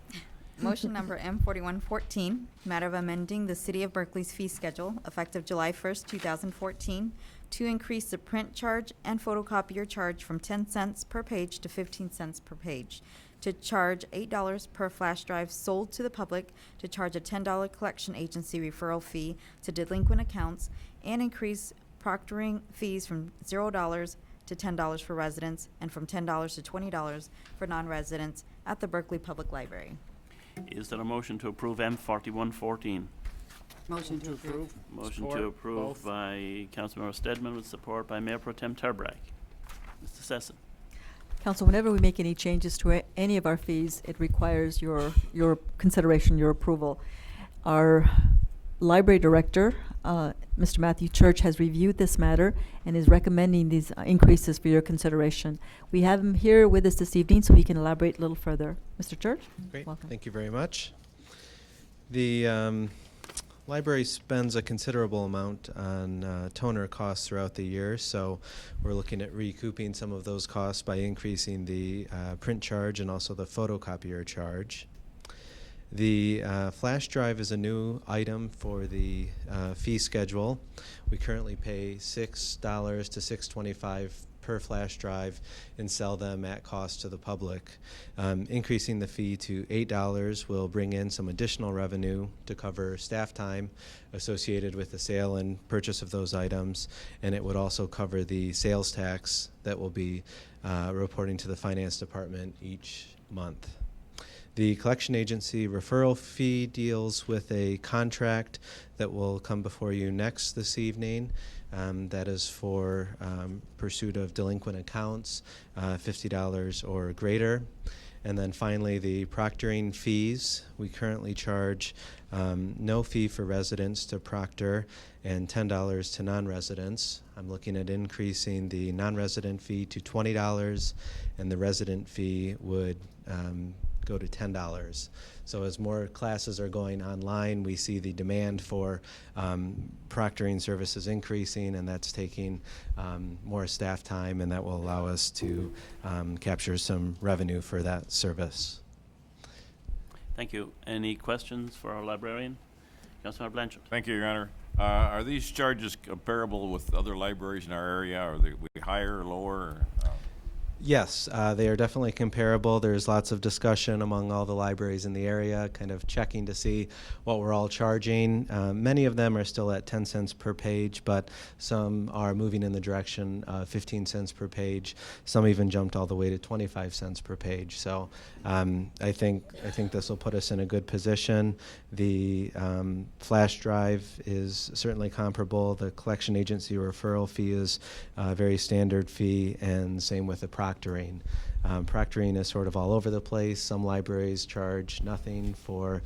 Motion number M4114, matter of amending the City of Berkeley's fee schedule effective July 1st, 2014, to increase the print charge and photocopier charge from 10 cents per page to 15 cents per page, to charge $8 per flash drive sold to the public, to charge a $10 collection agency referral fee to delinquent accounts, and increase proctoring fees from $0 to $10 for residents and from $10 to $20 for non-residents at the Berkeley Public Library. Is there a motion to approve M4114? Motion to approve. Motion Support, to approve both. by Councilmember Stedman with support by Mayor Pro Tem Turbrack. Mr. Sesson. Council, whenever we make any changes to any of our fees, it requires your consideration, your approval. Our library director, Mr. Matthew Church, has reviewed this matter and is recommending these increases for your consideration. We have him here with us this evening so he can elaborate a little further. Mr. Church? Great. Welcome. Thank you very much. The library spends a considerable amount on toner costs throughout the year, so we're looking at recouping some of those costs by increasing the print charge and also the photocopier charge. The flash drive is a new item for the fee schedule. We currently pay $6 to $6.25 per flash drive and sell them at cost to the public. Increasing the fee to $8 will bring in some additional revenue to cover staff time associated with the sale and purchase of those items, and it would also cover the sales tax that will be reporting to the finance department each month. The collection agency referral fee deals with a contract that will come before you next this evening. That is for pursuit of delinquent accounts, $50 or greater. And then finally, the proctoring fees. We currently charge no fee for residents to proctor and $10 to non-residents. I'm looking at increasing the non-resident fee to $20, and the resident fee would go to $10. So as more classes are going online, we see the demand for proctoring services increasing, and that's taking more staff time, and that will allow us to capture some revenue for that service. Thank you. Any questions for our librarian? Councilmember Blanchard. Thank you, Your Honor. Are these charges comparable with other libraries in our area? Are they higher or lower? Or, Yes, they are definitely comparable. There's lots of discussion among all the libraries in the area, kind of checking to see what we're all charging. Many of them are still at 10 cents per page, but some are moving in the direction of 15 cents per page. Some even jumped all the way to 25 cents per page. So I think this will put us in a good position. The flash drive is certainly comparable. The collection agency referral fee is a very standard fee, and same with the proctoring. Proctoring is sort of all over the place. Some libraries charge nothing for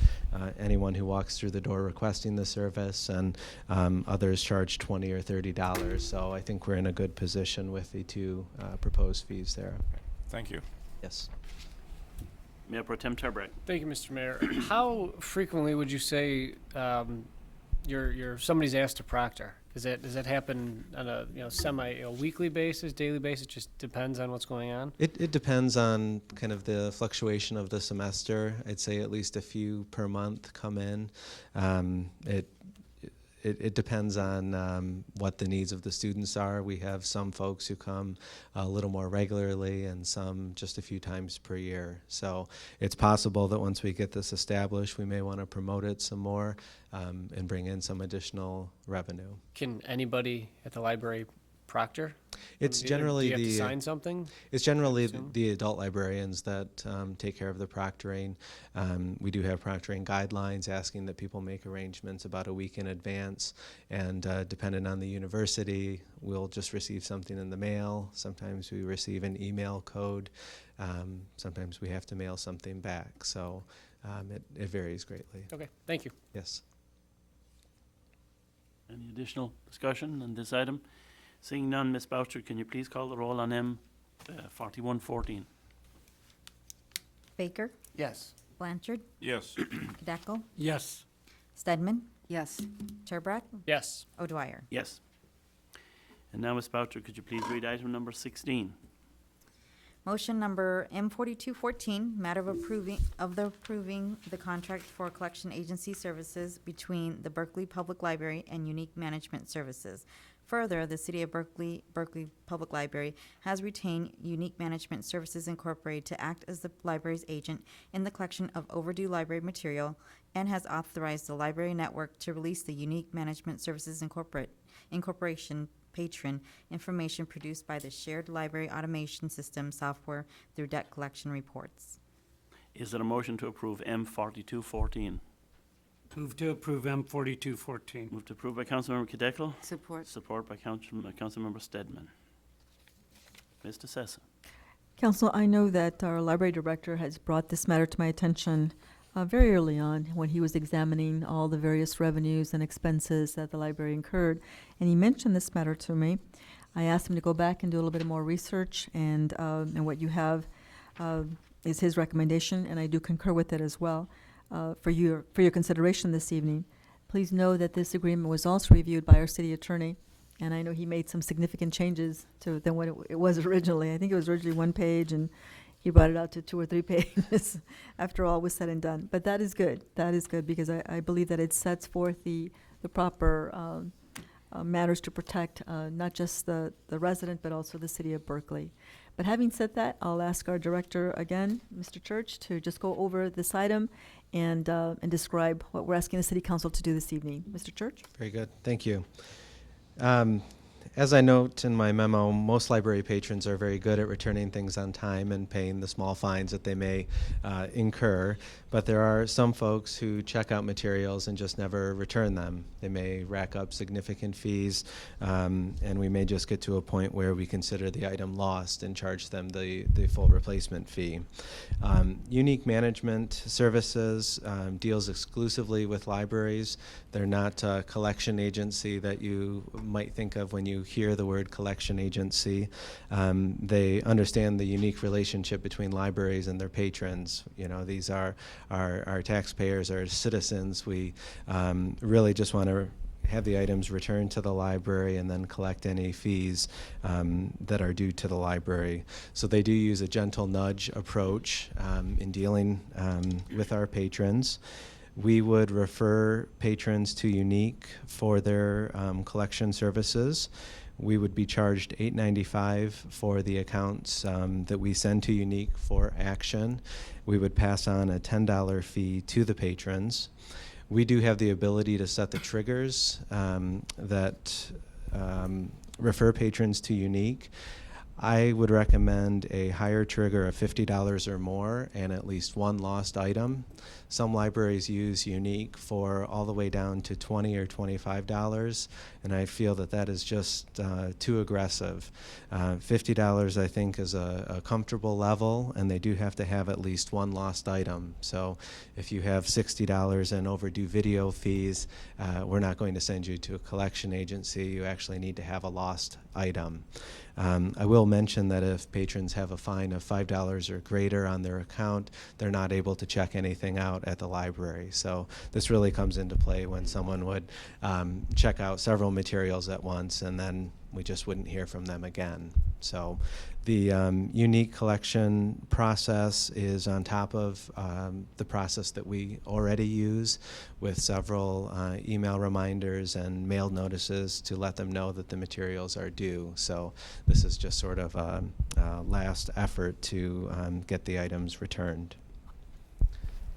anyone who walks through the door requesting the service, and others charge $20 or $30. So I think we're in a good position with the two proposed fees there. Thank you. Yes. Mayor Pro Tem Turbrack. Thank you, Mr. Mayor. How frequently would you say somebody's asked to proctor? Does that happen on a weekly basis, daily basis? Just depends on what's going on? It depends on kind of the fluctuation of the semester. I'd say at least a few per month come in. it depends on what the needs of the students are. We have some folks who come a little more regularly and some just a few times per year. So it's possible that once we get this established, we may want to promote it some more and bring in some additional revenue. Can anybody at the library proctor? It's Do generally you have to the sign something? It's generally assume? the adult librarians that take care of the proctoring. We do have proctoring guidelines asking that people make arrangements about a week in advance, and depending on the university, we'll just receive something in the mail. Sometimes we receive an email code. Sometimes we have to mail something back. So it varies greatly. Okay, thank you. Yes. Any additional discussion on this item? Seeing none, Ms. Boucher, can you please call the roll on M 4114? Baker, Yes. Blanchard, Yes. Knedeckel, Yes. Stedman, Yes. Turbrack, Yes. O'Dwyer. Yes. And now, Ms. Boucher, could you please read item number 16? Motion number M4214, matter of approving the contract for collection agency services between the Berkeley Public Library and Unique Management Services. Further, the City of Berkeley Public Library has retained Unique Management Services Incorporated to act as the library's agent in the collection of overdue library material and has authorized the library network to release the Unique Management Services Incorporation patron information produced by the Shared Library Automation System software through debt collection reports. Is there a motion to approve M 4214? Move to approve M4214. Move to approve by Councilmember Knedeckel. Support. Support by Councilmember Stedman. Mr. Sessa. Council, I know that our library director has brought this matter to my attention very early on when he was examining all the various revenues and expenses that the library incurred, and he mentioned this matter to me. I asked him to go back and do a little bit more research, and what you have is his recommendation, and I do concur with it as well for your consideration this evening. Please know that this agreement was also reviewed by our city attorney, and I know he made some significant changes than what it was originally. I think it was originally 1 page, and he brought it out to 2 or 3 pages after all was said and done. But that is good. That is good because I believe that it sets forth the proper matters to protect not just the resident but also the city of Berkeley. But having said that, I'll ask our director again, Mr. Church, to just go over this item and describe what we're asking the city council to do this evening. Mr. Church? Very good. Thank you. As I note in my memo, most library patrons are very good at returning things on time and paying the small fines that they may incur, but there are some folks who check out materials and just never return them. They may rack up significant fees, and we may just get to a point where we consider the item lost and charge them the full replacement fee. Unique Management Services deals exclusively with libraries. They're not a collection agency that you might think of when you hear the word collection agency. They understand the unique relationship between libraries and their patrons. You know, these are our taxpayers, our citizens. We really just want to have the items returned to the library and then collect any fees that are due to the library. So they do use a gentle nudge approach in dealing with our patrons. We would refer patrons to Unique for their collection services. We would be charged $8.95 for the accounts that we send to Unique for action. We would pass on a $10 fee to the patrons. We do have the ability to set the triggers that refer patrons to Unique. I would recommend a higher trigger of $50 or more and at least 1 lost item. Some libraries use Unique for all the way down to $20 or $25, and I feel that that is just too aggressive. $50 I think is a comfortable level, and they do have to have at least 1 lost item. So if you have $60 in overdue video fees, we're not going to send you to a collection agency. You actually need to have a lost item. I will mention that if patrons have a fine of $5 or greater on their account, they're not able to check anything out at the library. So this really comes into play when someone would check out several materials at once and then we just wouldn't hear from them again. So the unique collection process is on top of the process that we already use, with several email reminders and mail notices to let them know that the materials are due. So this is just sort of a last effort to get the items returned.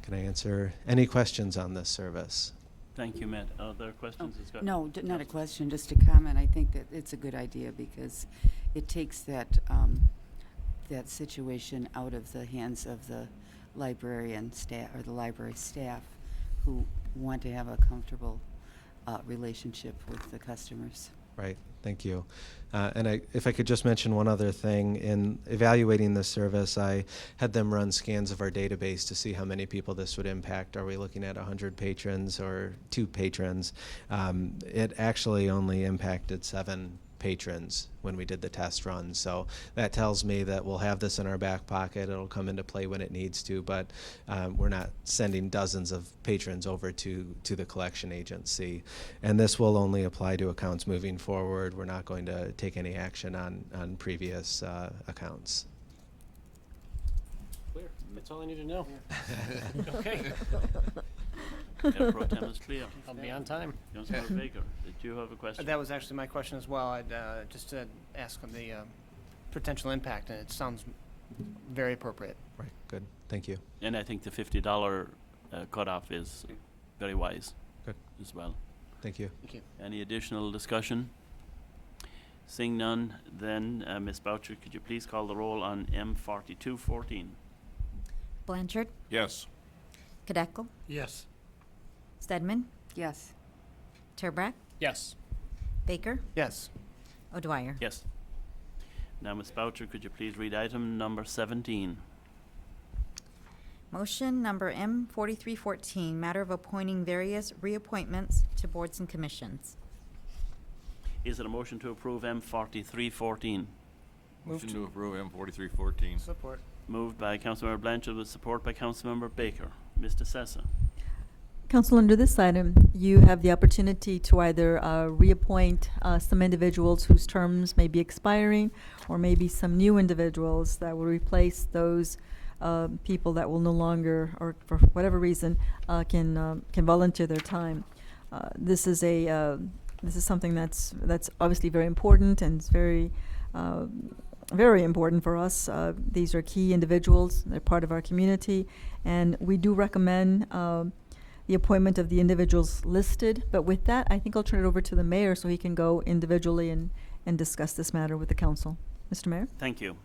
Can I answer any questions on this service? Thank you, Matt. Other questions? It's got- No, not a question, just a comment. I think that it's a good idea because it takes that, that situation out of the hands of the librarian staff, or the library staff, who want to have a comfortable relationship with the customers. Right, thank you. And if I could just mention one other thing, in evaluating this service, I had them run scans of our database to see how many people this would impact. Are we looking at 100 patrons or 2 patrons? It actually only impacted 7 patrons when we did the test run. So that tells me that we'll have this in our back pocket. It'll come into play when it needs to, but we're not sending dozens of patrons over to the collection agency. And this will only apply to accounts moving forward. We're not going to take any action on previous accounts. Clear. That's all I need to know. Okay. Mayor Pro Tem is clear. I'll be on time. Councilmember Baker, did you have a question? That was actually my question as well. I'd just to ask on the potential impact, and it sounds very appropriate. Right, good, thank you. And I think the $50 cutoff is very wise. Good. As well. Thank you. Thank you. Any additional discussion? Seeing none, then Ms. Boucher, could you please call the roll on M4214? Blanchard, Yes. Kadeco, Yes. Stedman, Yes. Turbrack, Yes. Baker, Yes. O'Dwyer. Yes. Now, Ms. Boucher, could you please read item number 17? Motion number M4314, matter of appointing various reappointments to boards and commissions. Is it a motion to approve M4314? Motion to approve M4314. Support. Moved by Councilmember Blanchard with support by Councilmember Baker. Mr. Sessa. Council, under this item, you have the opportunity to either reappoint some individuals whose terms may be expiring, or maybe some new individuals that will replace those people that will no longer, or for whatever reason, can volunteer their time. This is something that's obviously very important, and it's very important for us. These are key individuals. They're part of our community, and we do recommend the appointment of the individuals listed. But with that, I think I'll turn it over to the mayor so he can go individually and discuss this matter with the council. Mr. Mayor? Thank you.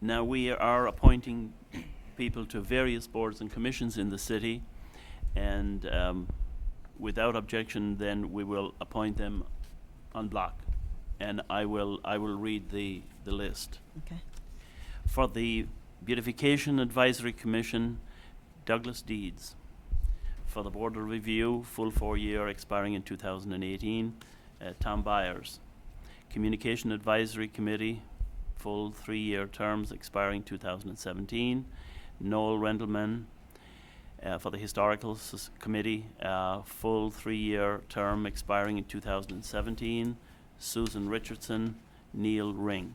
Now, we are appointing people to various boards and commissions in the city, and without objection, then we will appoint them en bloc. And I will read the list. Okay. For the Beautification Advisory Commission, Douglas Deeds. For the Board of Review, full 4-year, expiring in 2018, Tom Byers. Communication Advisory Committee, full 3-year terms, expiring 2017, Noel Rendelman. For the Historical Committee, full 3-year term, expiring in 2017, Susan Richardson, Neil Ring.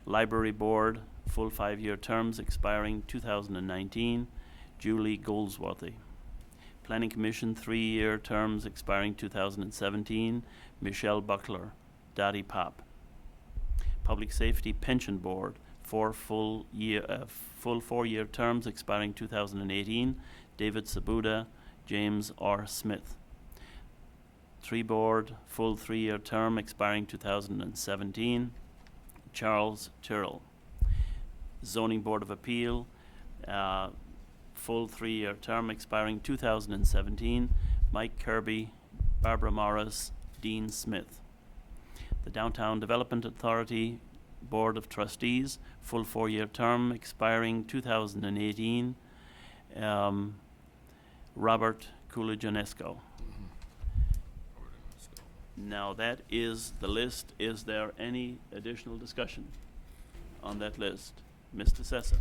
Library Board, full 5-year terms, expiring 2019, Julie Goldsworthy. Planning Commission, 3-year terms, expiring 2017, Michelle Buckler, Dottie Pop. Public Safety Pension Board, full 4-year terms, expiring 2018, David Sabuda, James R. Smith. Tree Board, full 3-year term, expiring 2017, Charles Tyrrell. Zoning Board of Appeal, full 3-year term, expiring 2017, Mike Kirby, Barbara Morris, Dean Smith. The Downtown Development Authority Board of Trustees, full 4-year term, expiring 2018, Robert Coolijanesco. Now, that is the list. Is there any additional discussion on that list? Mr. Sessa.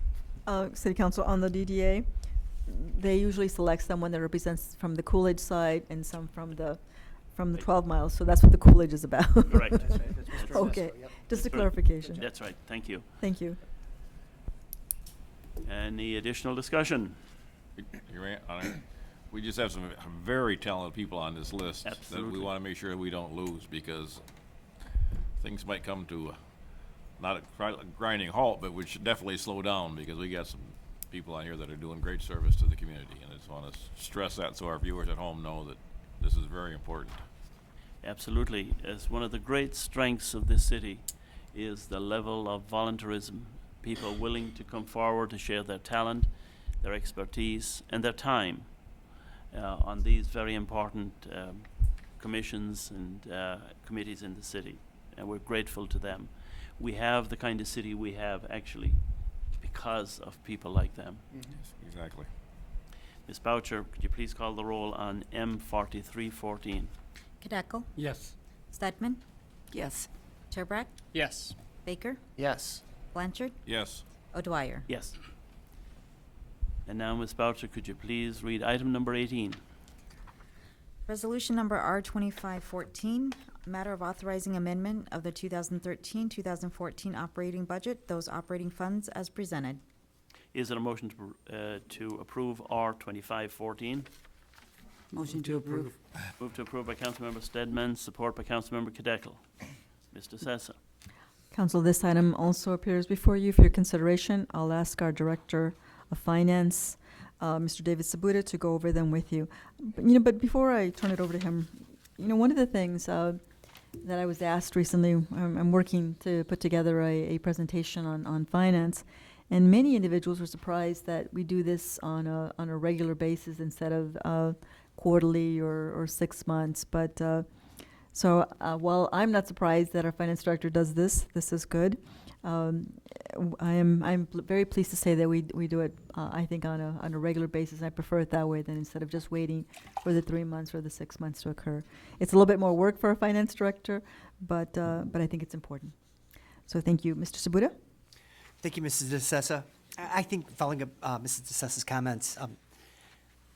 City Council, on the DDA, they usually select someone that represents from the Coolidge side and some from the from the 12 miles, so that's what the Coolidge is about. Correct. That's right, that's Mr. Okay, Sesso, yep. just a clarification. That's right, thank you. Thank you. Any additional discussion? Your Honor, we just have some very talented people on this list that Absolutely. we want to make sure we don't lose, because things might come to not a grinding halt, but we should definitely slow down, because we got some people on here that are doing great service to the community, and I just want to stress that so our viewers at home know that this is very important. Absolutely. As one of the great strengths of this city is the level of volunteerism, people willing to come forward to share their talent, their expertise, and their time on these very important commissions and committees in the city, and we're grateful to them. We have the kind of city we have actually because of people like them. Yes, exactly. Ms. Boucher, could you please call the roll on M4314? Kadeko? Yes. Stedman? Yes. Turbrack? Yes. Baker? Yes. Blanchard? Yes. O'Dwyer? Yes. And now, Ms. Boucher, could you please read item number 18? Resolution number R2514, matter of authorizing amendment of the 2013-2014 operating budget, those operating funds as presented. Is there a motion to approve R2514? Motion to approve. Move to approve by Councilmember Stedman, support by Councilmember Cadecle. Mr. Sessa. Council, this item also appears before you for your consideration. I'll ask our Director of Finance, Mr. David Sabuda, to go over them with you. But before I turn it over to him, one of the things that I was asked recently, I'm working to put together a presentation on finance, and many individuals were surprised that we do this on a regular basis instead of quarterly or 6 months. But so while I'm not surprised that our finance director does this is good. I'm very pleased to say that we do it, I think, on a regular basis. I prefer it that way than instead of just waiting for the 3 months or the 6 months to occur. It's a little bit more work for a finance director, but I think it's important. So thank you. Mr. Sabuda? Thank you, Mrs. DeSessa. I think following up Mrs. DeSessa's comments,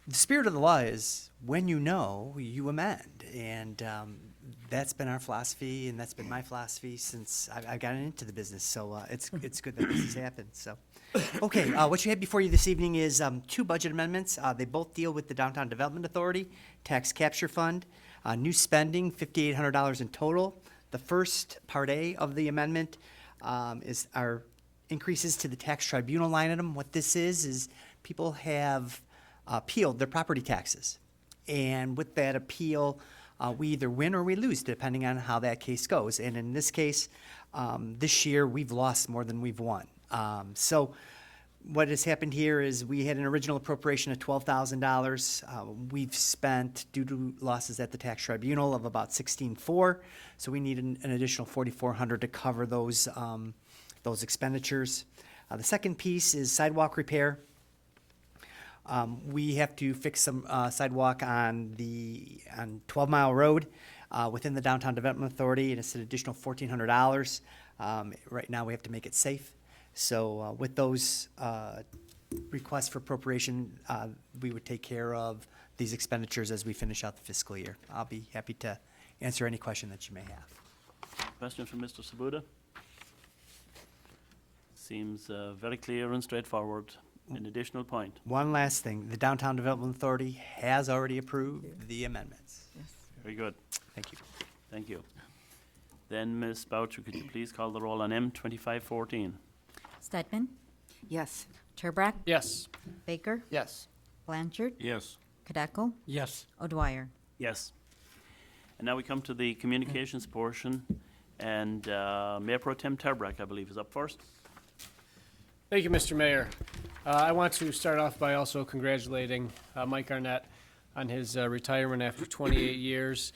the spirit of the law is when you know, you amend. And that's been our philosophy, and that's been my philosophy since I've gotten into the business. So it's good that this has happened. So, okay, what you have before you this evening is 2 budget amendments. They both deal with the Downtown Development Authority, Tax Capture Fund, new spending, $5,800 in total. The first Part A of the amendment is our increases to the tax tribunal line item. What this is people have appealed their property taxes. And with that appeal, we either win or we lose, depending on how that case goes. And in this case, this year, we've lost more than we've won. So what has happened here is we had an original appropriation of $12,000. We've spent, due to losses at the tax tribunal, of about $16,400. So we need an additional $4,400 to cover those expenditures. The second piece is sidewalk repair. We have to fix some sidewalk on 12 Mile Road within the Downtown Development Authority, and it's an additional $1,400. Right now, we have to make it safe. So with those requests for appropriation, we would take care of these expenditures as we finish out the fiscal year. I'll be happy to answer any question that you may have. Question from Mr. Sabuda? Seems very clear and straightforward. An additional point. One last thing. The Downtown Development Authority has already approved the amendments. Very good. Thank you. Thank you. Then, Ms. Boucher, could you please call the roll on M2514? Stedman? Yes. Turbrack? Yes. Baker? Yes. Blanchard? Yes. Kadeko? Yes. O'Dwyer? Yes. And now we come to the communications portion, and Mayor Pro Tem Turbrack, I believe, is up first. Thank you, Mr. Mayor. I want to start off by also congratulating Mike Arnett on his retirement after 28 years.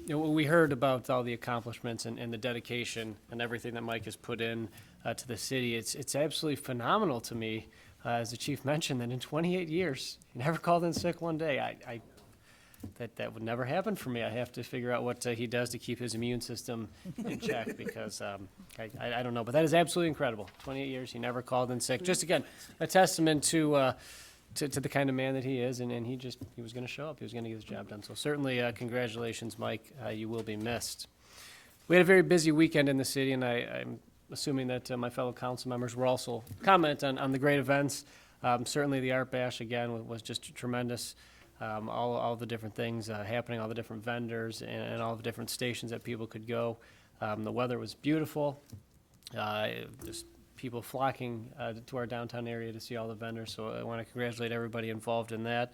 We heard about all the accomplishments and the dedication and everything that Mike has put in to the city. It's absolutely phenomenal to me, as the chief mentioned, that in 28 years, he never called in sick one day. That would never happen for me. I have to figure out what he does to keep his immune system in check, because I don't know. But that is absolutely incredible. 28 years, he never called in sick. Just again, a testament to to the kind of man that he is, and he was going to show up. He was going to get his job done. So certainly, congratulations, Mike. You will be missed. We had a very busy weekend in the city, and I'm assuming that my fellow council members will also comment on the great events. Certainly, the Art Bash again was just tremendous. All the different things happening, all the different vendors, and all the different stations that people could go. The weather was beautiful. Just people flocking to our downtown area to see all the vendors. So I want to congratulate everybody involved in that.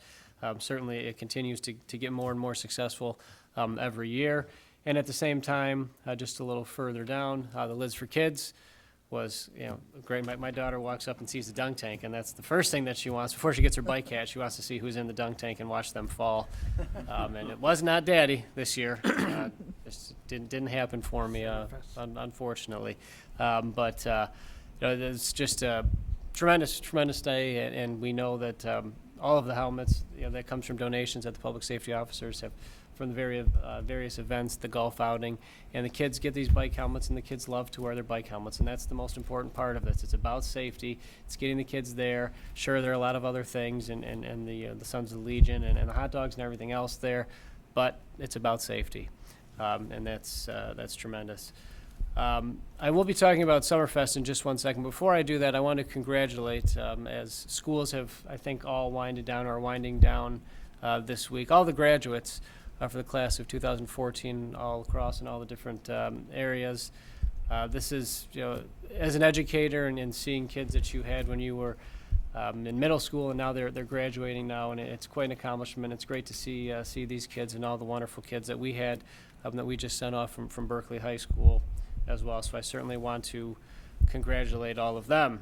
Certainly, it continues to get more and more successful every year. And at the same time, just a little further down, the Lids for Kids was, great. My daughter walks up and sees the dunk tank, and that's the first thing that she wants before she gets her bike hat. She wants to see who's in the dunk tank and watch them fall. And it was not Daddy this year. It didn't happen for me, unfortunately. But it's just a tremendous day, and we know that all of the helmets that comes from donations that the public safety officers have from the various events, the golf outing, and the kids get these bike helmets, and the kids love to wear their bike helmets, and that's the most important part of this. It's about safety. It's getting the kids there. Sure, there are a lot of other things, and the Sons of the Legion and the hot dogs and everything else there, but it's about safety, and that's tremendous. I will be talking about Summerfest in just 1 second. Before I do that, I want to congratulate, as schools have, I think, all winding down this week, all the graduates for the class of 2014 all across in all the different areas. This is, as an educator and seeing kids that you had when you were in middle school, and now they're graduating now, and it's quite an accomplishment. It's great to see these kids and all the wonderful kids that we had that we just sent off from Berkley High School as well. So I certainly want to congratulate all of them.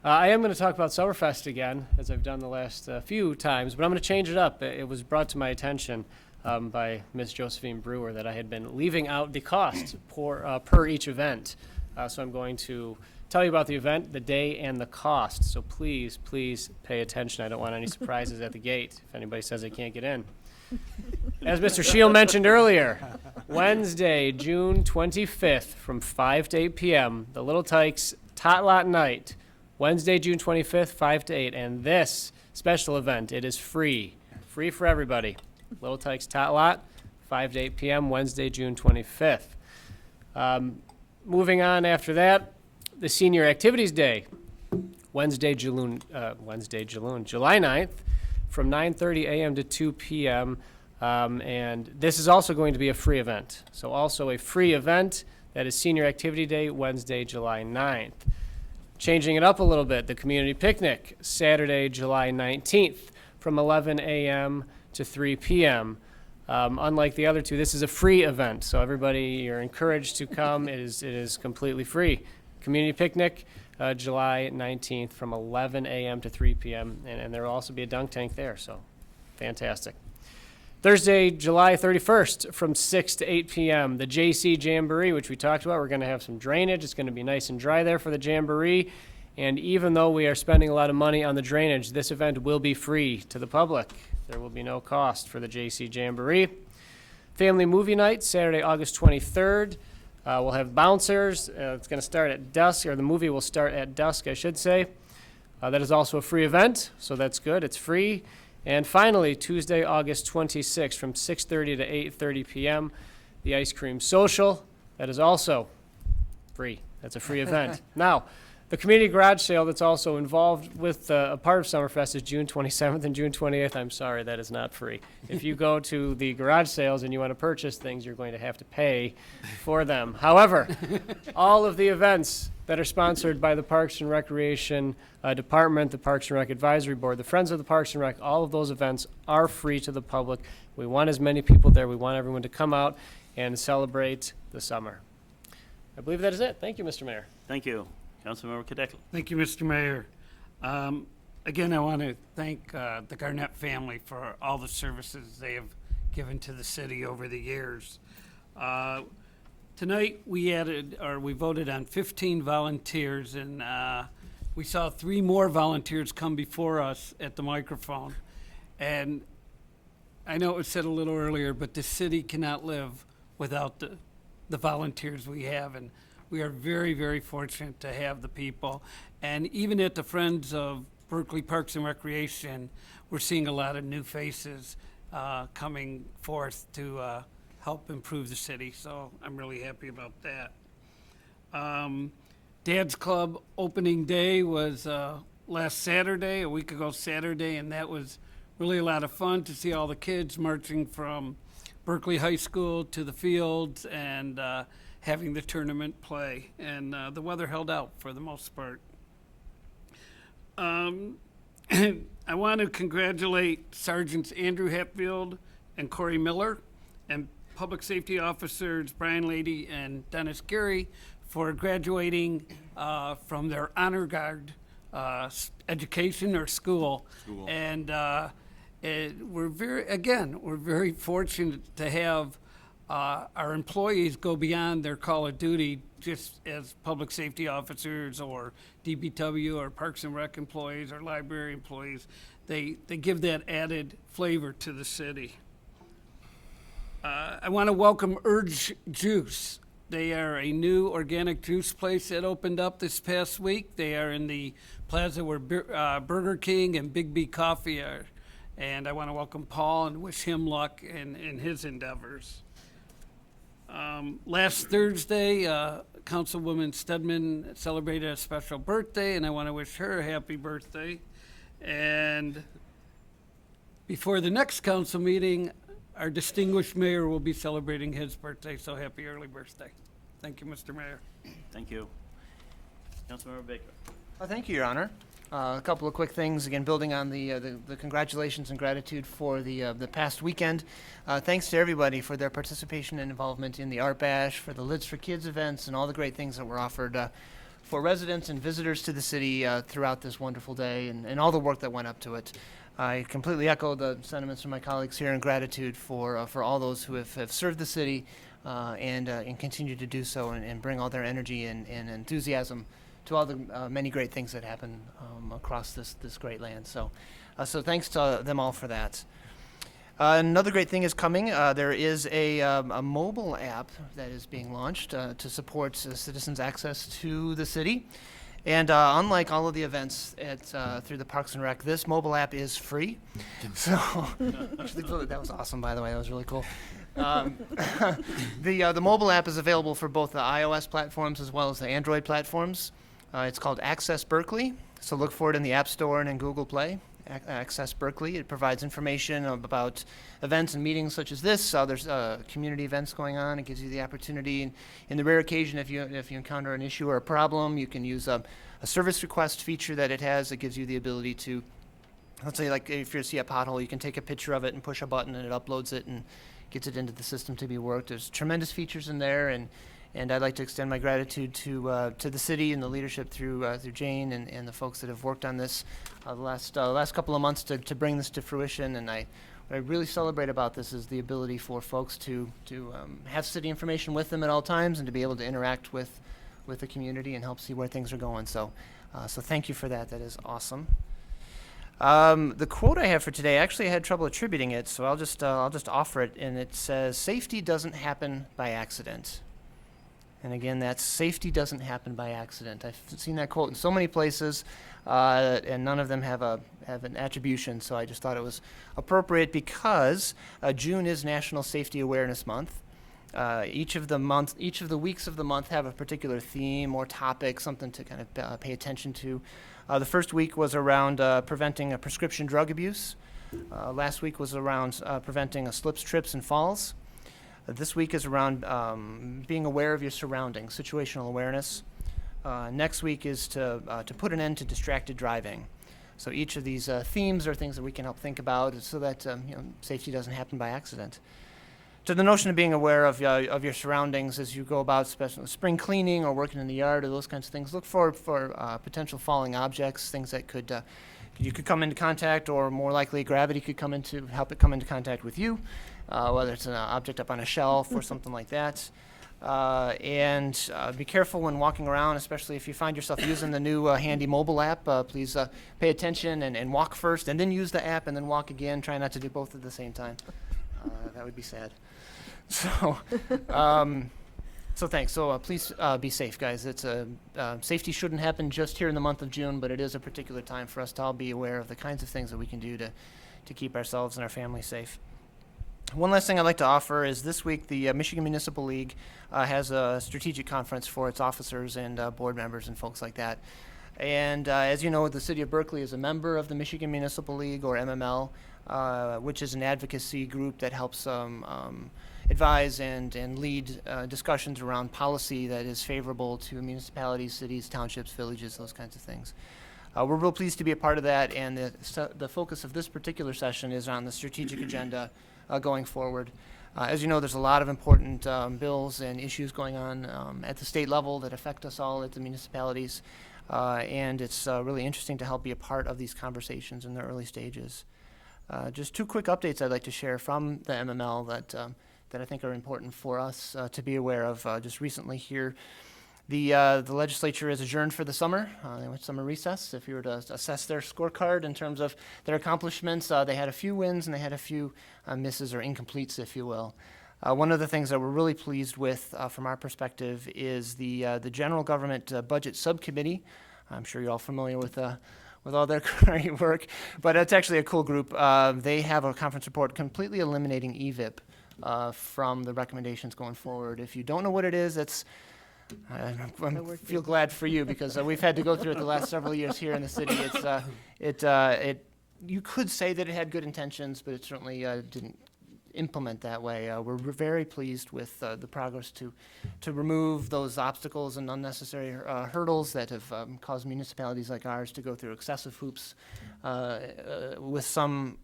I am going to talk about Summerfest again, as I've done the last few times, but I'm going to change it up. It was brought to my attention by Ms. Josephine Brewer that I had been leaving out the cost per each event. So I'm going to tell you about the event, the day, and the cost. So please pay attention. I don't want any surprises at the gate if anybody says they can't get in. As Mr. Shield mentioned earlier, Wednesday, June 25th from 5 to 8 p.m., the Little Tykes Tot Lot Night. Wednesday, June 25th, 5 to 8. And this special event, it is free for everybody. Little Tykes Tot Lot, 5 to 8 p.m., Wednesday, June 25th. Moving on after that, the Senior Activities Day, July 9th, from 9:30 a.m. to 2 p.m., and this is also going to be a free event. So also a free event, that is Senior Activity Day, Wednesday, July 9th. Changing it up a little bit, the Community Picnic, Saturday, July 19th, from 11 a.m. to 3 p.m. Unlike the other two, this is a free event, so everybody, you're encouraged to come. It is completely free. Community Picnic, July 19th from 11 a.m. to 3 p.m., and there will also be a dunk tank there, so fantastic. Thursday, July 31st from 6 to 8 p.m., the JC Jamboree, which we talked about. We're going to have some drainage. It's going to be nice and dry there for the Jamboree, and even though we are spending a lot of money on the drainage, this event will be free to the public. There will be no cost for the JC Jamboree. Family Movie Night, Saturday, August 23rd. We'll have bouncers. It's going to start at dusk, or the movie will start at dusk, I should say. That is also a free event, so that's good. It's free. And finally, Tuesday, August 26th, from 6:30 to 8:30 p.m., the Ice Cream Social. That is also free. That's a free event. Now, the community garage sale that's also involved with a part of Summerfest is June 27th and June 28th. I'm sorry, that is not free. If you go to the garage sales and you want to purchase things, you're going to have to pay for them. However, all of the events that are sponsored by the Parks and Recreation Department, the Parks and Rec Advisory Board, the Friends of the Parks and Rec, all of those events are free to the public. We want as many people there. We want everyone to come out and celebrate the summer. I believe that is it. Thank you, Mr. Mayor. Thank you. Councilmember Kadeckel. Thank you, Mr. Mayor. Again, I want to thank the Garnett family for all the services they have given to the city over the years. Tonight, we voted on 15 volunteers, and we saw 3 more volunteers come before us at the microphone. And I know it was said a little earlier, but the city cannot live without the volunteers we have, and we are very, very fortunate to have the people. And even at the Friends of Berkley Parks and Recreation, we're seeing a lot of new faces coming forth to help improve the city. So I'm really happy about that. Dad's Club opening day was last Saturday, a week ago Saturday, and that was really a lot of fun to see all the kids marching from Berkeley High School to the fields and having the tournament play. And the weather held out for the most part. I want to congratulate Sergeants Andrew Hatfield and Corey Miller and Public Safety Officers Brian Lady and Dennis Gary for graduating from their honor guard education or school. And we're very fortunate to have our employees go beyond their call of duty just as public safety officers or DBW or Parks and Rec employees or library employees. They give that added flavor to the city. I want to welcome Urge Juice. They are a new organic juice place that opened up this past week. They are in the plaza where Burger King and Big B Coffee are. And I want to welcome Paul and wish him luck in his endeavors. Last Thursday, Councilwoman Stedman celebrated a special birthday, and I want to wish her a happy birthday. And before the next council meeting, our distinguished mayor will be celebrating his birthday, so happy early birthday. Thank you, Mr. Mayor. Thank you. Councilmember Baker. Thank you, Your Honor. A couple of quick things, again, building on the congratulations and gratitude for the past weekend. Thanks to everybody for their participation and involvement in the Art Bash, for the Lids for Kids events, and all the great things that were offered for residents and visitors to the city throughout this wonderful day, and all the work that went up to it. I completely echo the sentiments from my colleagues here in gratitude for all those who have served the city and continue to do so and bring all their energy and enthusiasm to all the many great things that happen across this great land. So thanks to them all for that. Another great thing is coming. There is a mobile app that is being launched to support citizens' access to the city. And unlike all of the events through the Parks and Rec, this mobile app is free. So that was awesome, by the way. That was really cool. The mobile app is available for both the iOS platforms as well as the Android platforms. It's called Access Berkeley, so look for it in the App Store and in Google Play. Access Berkeley. It provides information about events and meetings such as this. There's community events going on. It gives you the opportunity, in the rare occasion, if you encounter an issue or a problem, you can use a service request feature that it has. It gives you the ability to, let's say, like if you see a pothole, you can take a picture of it and push a button, and it uploads it and gets it into the system to be worked. There's tremendous features in there, and I'd like to extend my gratitude to the city and the leadership through Jane and the folks that have worked on this the last couple of months to bring this to fruition. And what I really celebrate about this is the ability for folks to have city information with them at all times and to be able to interact with the community and help see where things are going. So thank you for that. That is awesome. The quote I have for today, actually I had trouble attributing it, so I'll just offer it, and it says, "Safety doesn't happen by accident." And again, that's safety doesn't happen by accident. I've seen that quote in so many places, and none of them have an attribution. So I just thought it was appropriate because June is National Safety Awareness Month. Each of the weeks of the month have a particular theme or topic, something to kind of pay attention to. The first week was around preventing prescription drug abuse. Last week was around preventing slips, trips, and falls. This week is around being aware of your surroundings, situational awareness. Next week is to put an end to distracted driving. So each of these themes are things that we can help think about so that safety doesn't happen by accident. To the notion of being aware of your surroundings as you go about spring cleaning or working in the yard or those kinds of things, look for potential falling objects, things that you could come into contact, or more likely gravity could help it come into contact with you. Whether it's an object up on a shelf or something like that. And be careful when walking around, especially if you find yourself using the new handy mobile app. Please pay attention and walk first, and then use the app, and then walk again. Try not to do both at the same time. That would be sad. So So thanks. So please be safe, guys. It's safety shouldn't happen just here in the month of June, but it is a particular time for us to all be aware of the kinds of things that we can do to keep ourselves and our families safe. One last thing I'd like to offer is this week the Michigan Municipal League has a strategic conference for its officers and board members and folks like that. And as you know, the City of Berkley is a member of the Michigan Municipal League, or MML, which is an advocacy group that helps advise and lead discussions around policy that is favorable to municipalities, cities, townships, villages, those kinds of things. We're real pleased to be a part of that, and the focus of this particular session is on the strategic agenda going forward. As you know, there's a lot of important bills and issues going on at the state level that affect us all at the municipalities, and it's really interesting to help be a part of these conversations in the early stages. Just two quick updates I'd like to share from the MML that I think are important for us to be aware of. Just recently here, the legislature is adjourned for the summer. They went summer recess. If you were to assess their scorecard in terms of their accomplishments, they had a few wins and they had a few misses or incompletes, if you will. One of the things that we're really pleased with from our perspective is the General Government Budget Subcommittee. I'm sure you're all familiar with all their current work, but it's actually a cool group. They have a conference report completely eliminating EVIP from the recommendations going forward. If you don't know what it is, I feel glad for you, because we've had to go through it the last several years here in the city. You could say that it had good intentions, but it certainly didn't implement that way. We're very pleased with the progress to remove those obstacles and unnecessary hurdles that have caused municipalities like ours to go through excessive hoops with some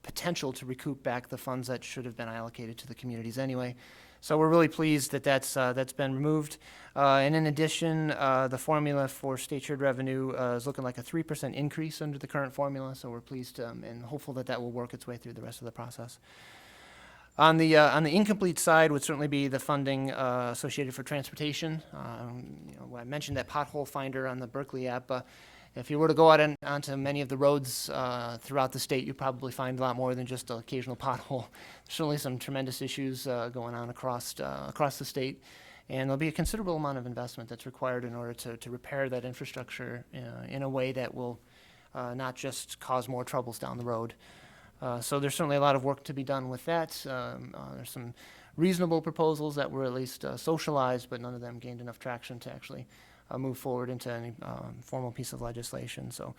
potential to recoup back the funds that should have been allocated to the communities anyway. So we're really pleased that that's been removed. And in addition, the formula for state shared revenue is looking like a 3% increase under the current formula. So we're pleased and hopeful that that will work its way through the rest of the process. On the incomplete side would certainly be the funding associated for transportation. I mentioned that pothole finder on the Berkley app. If you were to go out onto many of the roads throughout the state, you'd probably find a lot more than just an occasional pothole. There's certainly some tremendous issues going on across the state, and there'll be a considerable amount of investment that's required in order to repair that infrastructure in a way that will not just cause more troubles down the road. So there's certainly a lot of work to be done with that. There's some reasonable proposals that were at least socialized, but none of them gained enough traction to actually move forward into any formal piece of legislation. So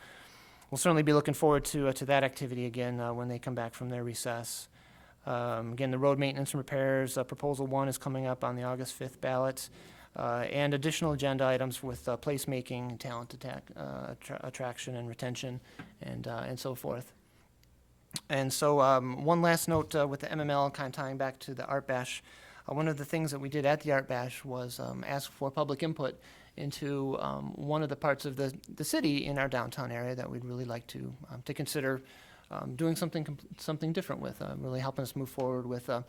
we'll certainly be looking forward to that activity again when they come back from their recess. Again, the road maintenance and repairs, Proposal 1 is coming up on the August 5th ballot, and additional agenda items with placemaking, talent attraction and retention, and so forth. And so one last note with the MML, kind of tying back to the Art Bash. One of the things that we did at the Art Bash was ask for public input into one of the parts of the city in our downtown area that we'd really like to consider doing something different with, really helping us move forward with a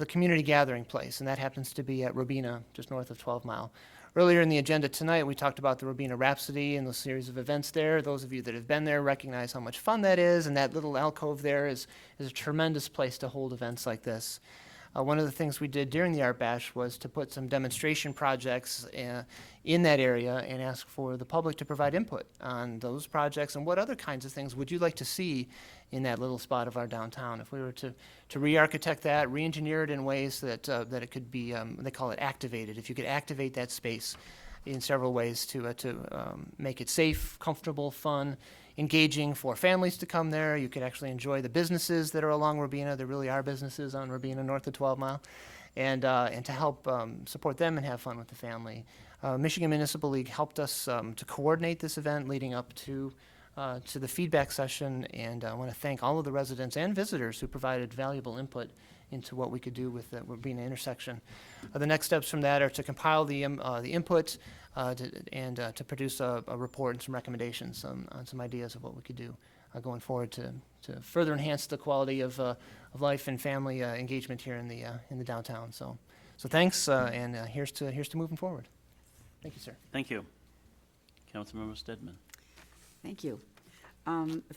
community gathering place, and that happens to be at Robina, just north of 12 Mile. Earlier in the agenda tonight, we talked about the Robina Rhapsody and the series of events there. Those of you that have been there recognize how much fun that is, and that little alcove there is a tremendous place to hold events like this. One of the things we did during the Art Bash was to put some demonstration projects in that area and ask for the public to provide input on those projects and what other kinds of things would you like to see in that little spot of our downtown. If we were to re-architect that, re-engineer it in ways that it could be, they call it activated. If you could activate that space in several ways to make it safe, comfortable, fun, engaging for families to come there. You could actually enjoy the businesses that are along Robina. There really are businesses on Robina north of 12 Mile. And to help support them and have fun with the family. Michigan Municipal League helped us to coordinate this event leading up to the feedback session, and I want to thank all of the residents and visitors who provided valuable input into what we could do with the Robina intersection. The next steps from that are to compile the input and to produce a report and some recommendations on some ideas of what we could do going forward to further enhance the quality of life and family engagement here in the downtown. So thanks, and here's to moving forward. Thank you, sir. Thank you. Councilmember Stedman. Thank you.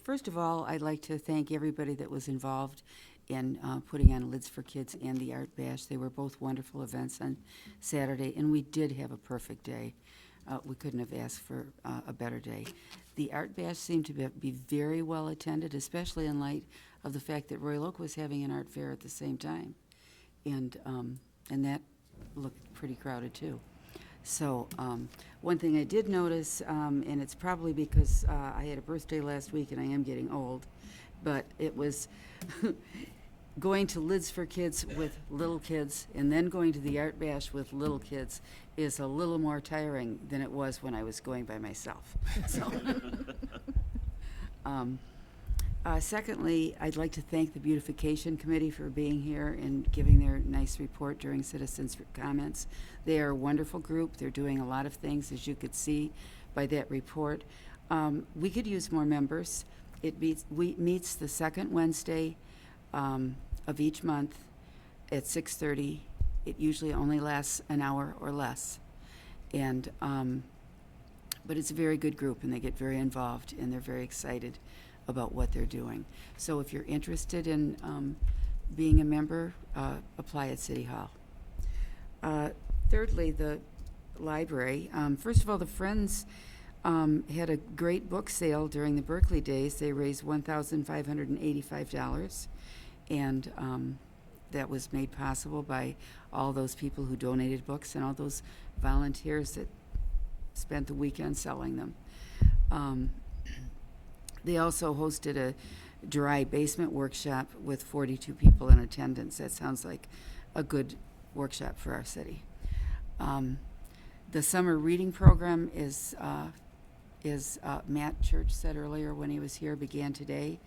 First of all, I'd like to thank everybody that was involved and putting on Lids for Kids and the Art Bash. They were both wonderful events on Saturday, and we did have a perfect day. We couldn't have asked for a better day. The Art Bash seemed to be very well attended, especially in light of the fact that Royal Oak was having an art fair at the same time. And that looked pretty crowded too. So one thing I did notice, and it's probably because I had a birthday last week and I am getting old, but it was going to Lids for Kids with little kids and then going to the Art Bash with little kids is a little more tiring than it was when I was going by myself. So, secondly, I'd like to thank the Beautification Committee for being here and giving their nice report during citizens' comments. They are a wonderful group. They're doing a lot of things, as you could see by that report. We could use more members. It meets the second Wednesday of each month at 6:30. It usually only lasts an hour or less. And but it's a very good group, and they get very involved, and they're very excited about what they're doing. So if you're interested in being a member, apply at City Hall. Thirdly, the library. First of all, the Friends had a great book sale during the Berkley days. They raised $1,585, and that was made possible by all those people who donated books and all those volunteers that spent the weekend selling them. They also hosted a dry basement workshop with 42 people in attendance. That sounds like a good workshop for our city. The summer reading program is Matt Church said earlier when he was here, began today.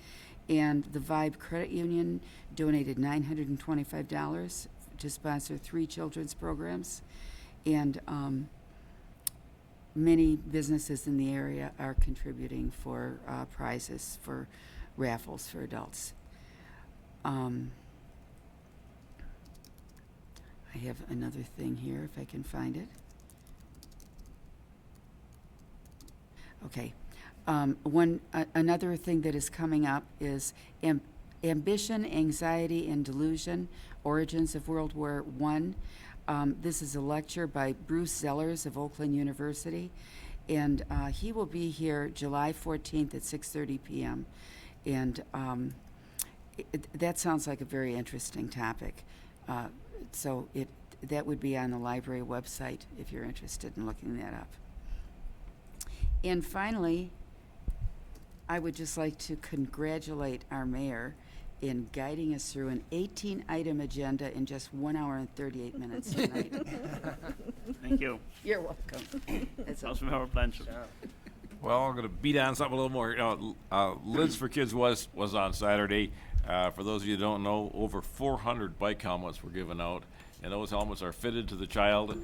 And the Vibe Credit Union donated $925 to sponsor 3 children's programs. And many businesses in the area are contributing for prizes for raffles for adults. I have another thing here if I can find it. Okay. Another thing that is coming up is Ambition, Anxiety, and Delusion, Origins of World War I. This is a lecture by Bruce Zellers of Oakland University, and he will be here July 14th at 6:30 p.m. And that sounds like a very interesting topic. So that would be on the library website if you're interested in looking that up. And finally, I would just like to congratulate our mayor in guiding us through an 18-item agenda in just 1 hour and 38 minutes tonight. Thank you. You're welcome. Councilmember Blanchard. Well, I'm going to beat on something a little more. Lids for Kids was on Saturday. For those of you who don't know, over 400 bike helmets were given out, and those helmets are fitted to the child.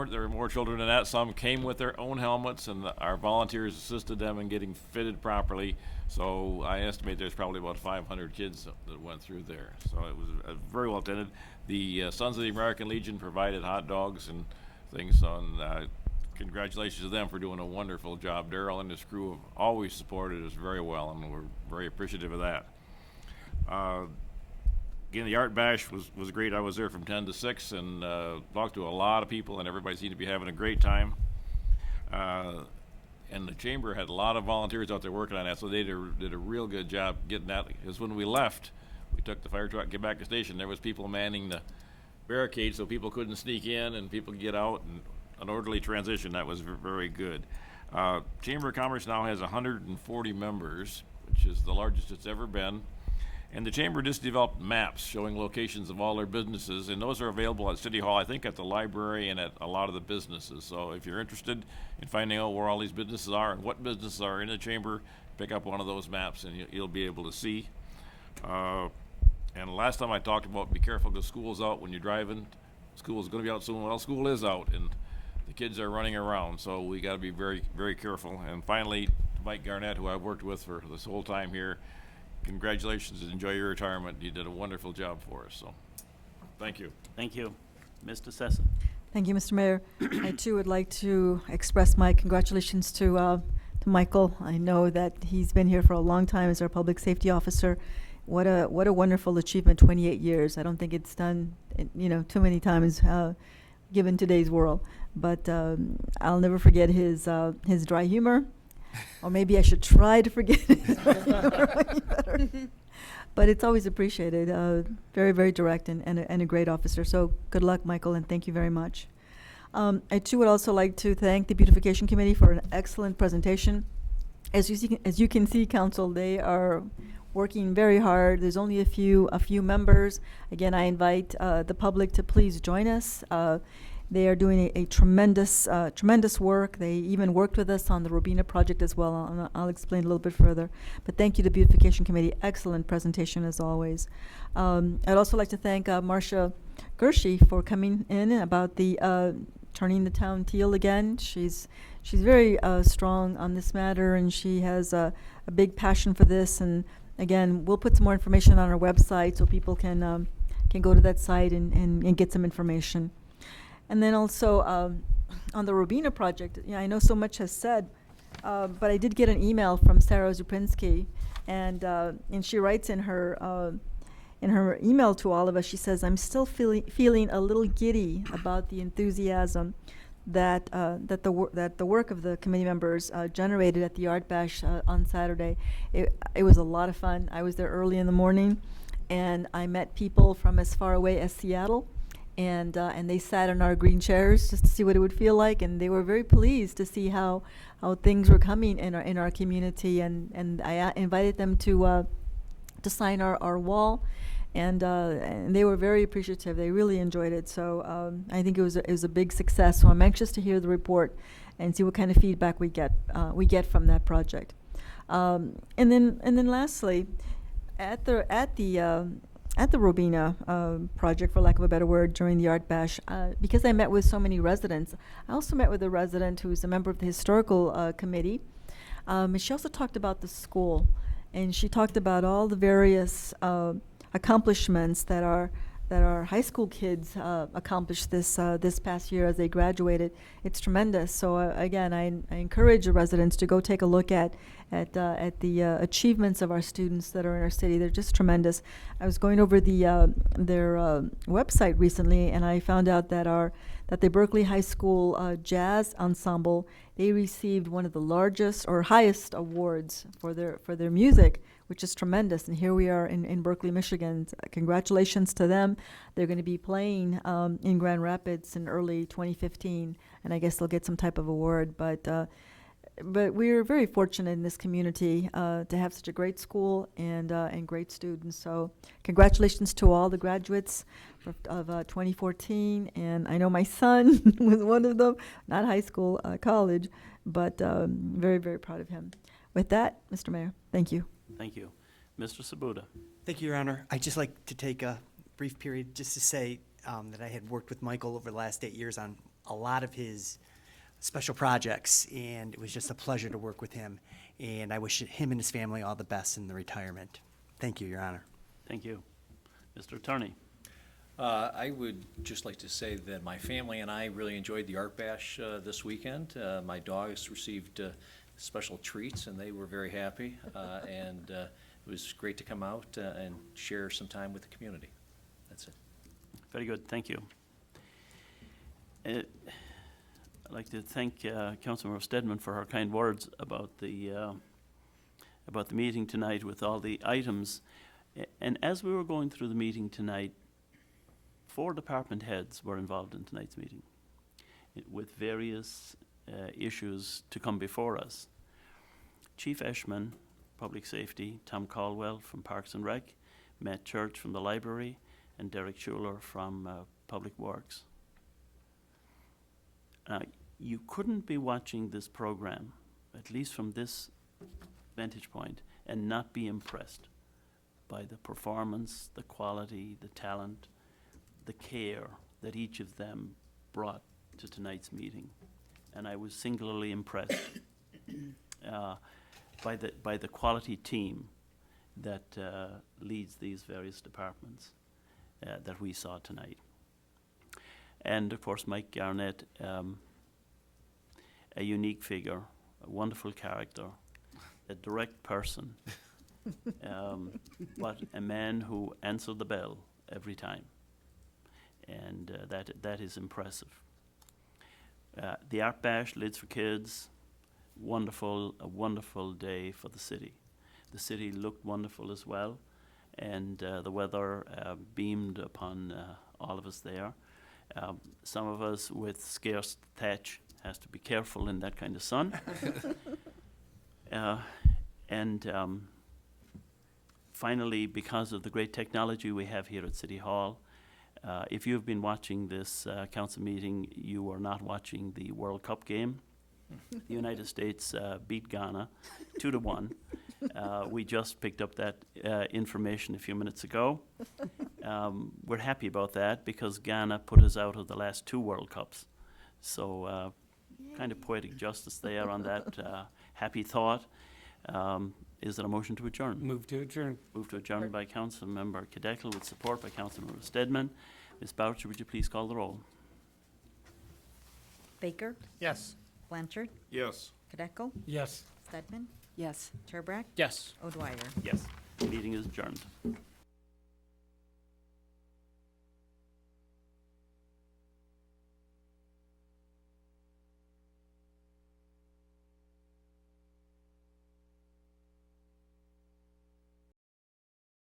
There are more children than that. Some came with their own helmets, and our volunteers assisted them in getting fitted properly. So I estimate there's probably about 500 kids that went through there. So it was very well attended. The Sons of the American Legion provided hot dogs and things. And congratulations to them for doing a wonderful job. Daryl and his crew have always supported us very well, and we're very appreciative of that. Again, the Art Bash was great. I was there from 10 to 6 and talked to a lot of people, and everybody seemed to be having a great time. And the chamber had a lot of volunteers out there working on that, so they did a real good job getting that. Because when we left, we took the fire truck and get back to the station. There was people manning the barricades so people couldn't sneak in and people could get out, and an orderly transition. That was very good. Chamber of Commerce now has 140 members, which is the largest it's ever been. And the Chamber just developed maps showing locations of all their businesses, and those are available at City Hall, I think at the library and at a lot of the businesses. So if you're interested in finding out where all these businesses are and what businesses are in the Chamber, pick up one of those maps and you'll be able to see. And last time I talked about be careful because school's out when you're driving. School is going to be out soon. Well, school is out, and the kids are running around, so we got to be very, very careful. And finally, Mike Garnett, who I've worked with for this whole time here, congratulations and enjoy your retirement. You did a wonderful job for us, so thank you. Thank you. Mr. Sessa. Thank you, Mr. Mayor. I too would like to express my congratulations to Michael. I know that he's been here for a long time as our public safety officer, what a wonderful achievement, 28 years. I don't think it's done, too many times, given today's world. But I'll never forget his dry humor, or maybe I should try to forget his dry humor. But it's always appreciated. Very, very direct and a great officer. So good luck, Michael, and thank you very much. I too would also like to thank the Beautification Committee for an excellent presentation. As you can see, Council, they are working very hard. There's only a few members. Again, I invite the public to please join us. They are doing a tremendous work. They even worked with us on the Robina project as well. And I'll explain a little bit further. But thank you to Beautification Committee. Excellent presentation as always. I'd also like to thank Marcia Gershie for coming in about the turning the town teal again. She's very strong on this matter, and she has a big passion for this. And again, we'll put some more information on our website so people can go to that site and get some information. And then also on the Robina project, I know so much has said, but I did get an email from Sarah Zupinsky, and she writes in her email to all of us, she says, "I'm still feeling a little giddy about the enthusiasm that the work of the committee members generated at the Art Bash on Saturday. It was a lot of fun. I was there early in the morning, and I met people from as far away as Seattle. And they sat in our green chairs just to see what it would feel like, and they were very pleased to see how things were coming in our community. And I invited them to sign our wall, and they were very appreciative. They really enjoyed it. So I think it was a big success. So I'm anxious to hear the report and see what kind of feedback we get from that project. And then lastly, at the Robina project, for lack of a better word, during the Art Bash, because I met with so many residents, I also met with a resident who's a member of the historical committee. And she also talked about the school, and she talked about all the various accomplishments that our high school kids accomplished this past year as they graduated. It's tremendous. So again, I encourage the residents to go take a look at the achievements of our students that are in our city. They're just tremendous. I was going over their website recently, and I found out that the Berkeley High School Jazz Ensemble, they received one of the largest or highest awards for their music, which is tremendous. And here we are in Berkeley, Michigan. Congratulations to them. They're going to be playing in Grand Rapids in early 2015, and I guess they'll get some type of award. But we're very fortunate in this community to have such a great school and great students. So congratulations to all the graduates of 2014. And I know my son was one of them, not high school, college, but very, very proud of him. With that, Mr. Mayor, thank you. Thank you. Mr. Sabuda. Thank you, Your Honor. I'd just like to take a brief period just to say that I had worked with Michael over the last 8 years on a lot of his special projects, and it was just a pleasure to work with him. And I wish him and his family all the best in the retirement. Thank you, Your Honor. Thank you. Mr. Attorney. I would just like to say that my family and I really enjoyed the Art Bash this weekend. My dogs received special treats, and they were very happy. And it was great to come out and share some time with the community. That's it. Very good. Thank you. I'd like to thank Councilmember Stedman for her kind words about the meeting tonight with all the items. And as we were going through the meeting tonight, 4 department heads were involved in tonight's meeting with various issues to come before us. Chief Eshman, Public Safety, Tom Caldwell from Parks and Rec, Matt Church from the Library, and Derek Schuler from Public Works. You couldn't be watching this program, at least from this vantage point, and not be impressed by the performance, the quality, the talent, the care that each of them brought to tonight's meeting. And I was singularly impressed by the quality team that leads these various departments that we saw tonight. And of course, Mike Garnett, a unique figure, a wonderful character, a direct person, but a man who answered the bell every time. And that is impressive. The Art Bash, Lids for Kids, a wonderful day for the city. The city looked wonderful as well, and the weather beamed upon all of us there. Some of us with scarce thatch has to be careful in that kind of sun. Finally, because of the great technology we have here at City Hall, if you've been watching this council meeting, you are not watching the World Cup game. The United States beat Ghana 2-1. We just picked up that information a few minutes ago. We're happy about that because Ghana put us out of the last 2 World Cups. So kind of poetic justice there on that happy thought. Is there a motion to adjourn? Move to adjourn. Move to adjourn by Councilmember Cadecle with support by Councilmember Stedman. Ms. Boucher, would you please call the roll? Baker? Yes. Blanchard? Yes. Kadeco? Yes. Stedman? Yes. Turbrack? Yes. O'Dwyer? Yes. Meeting is adjourned.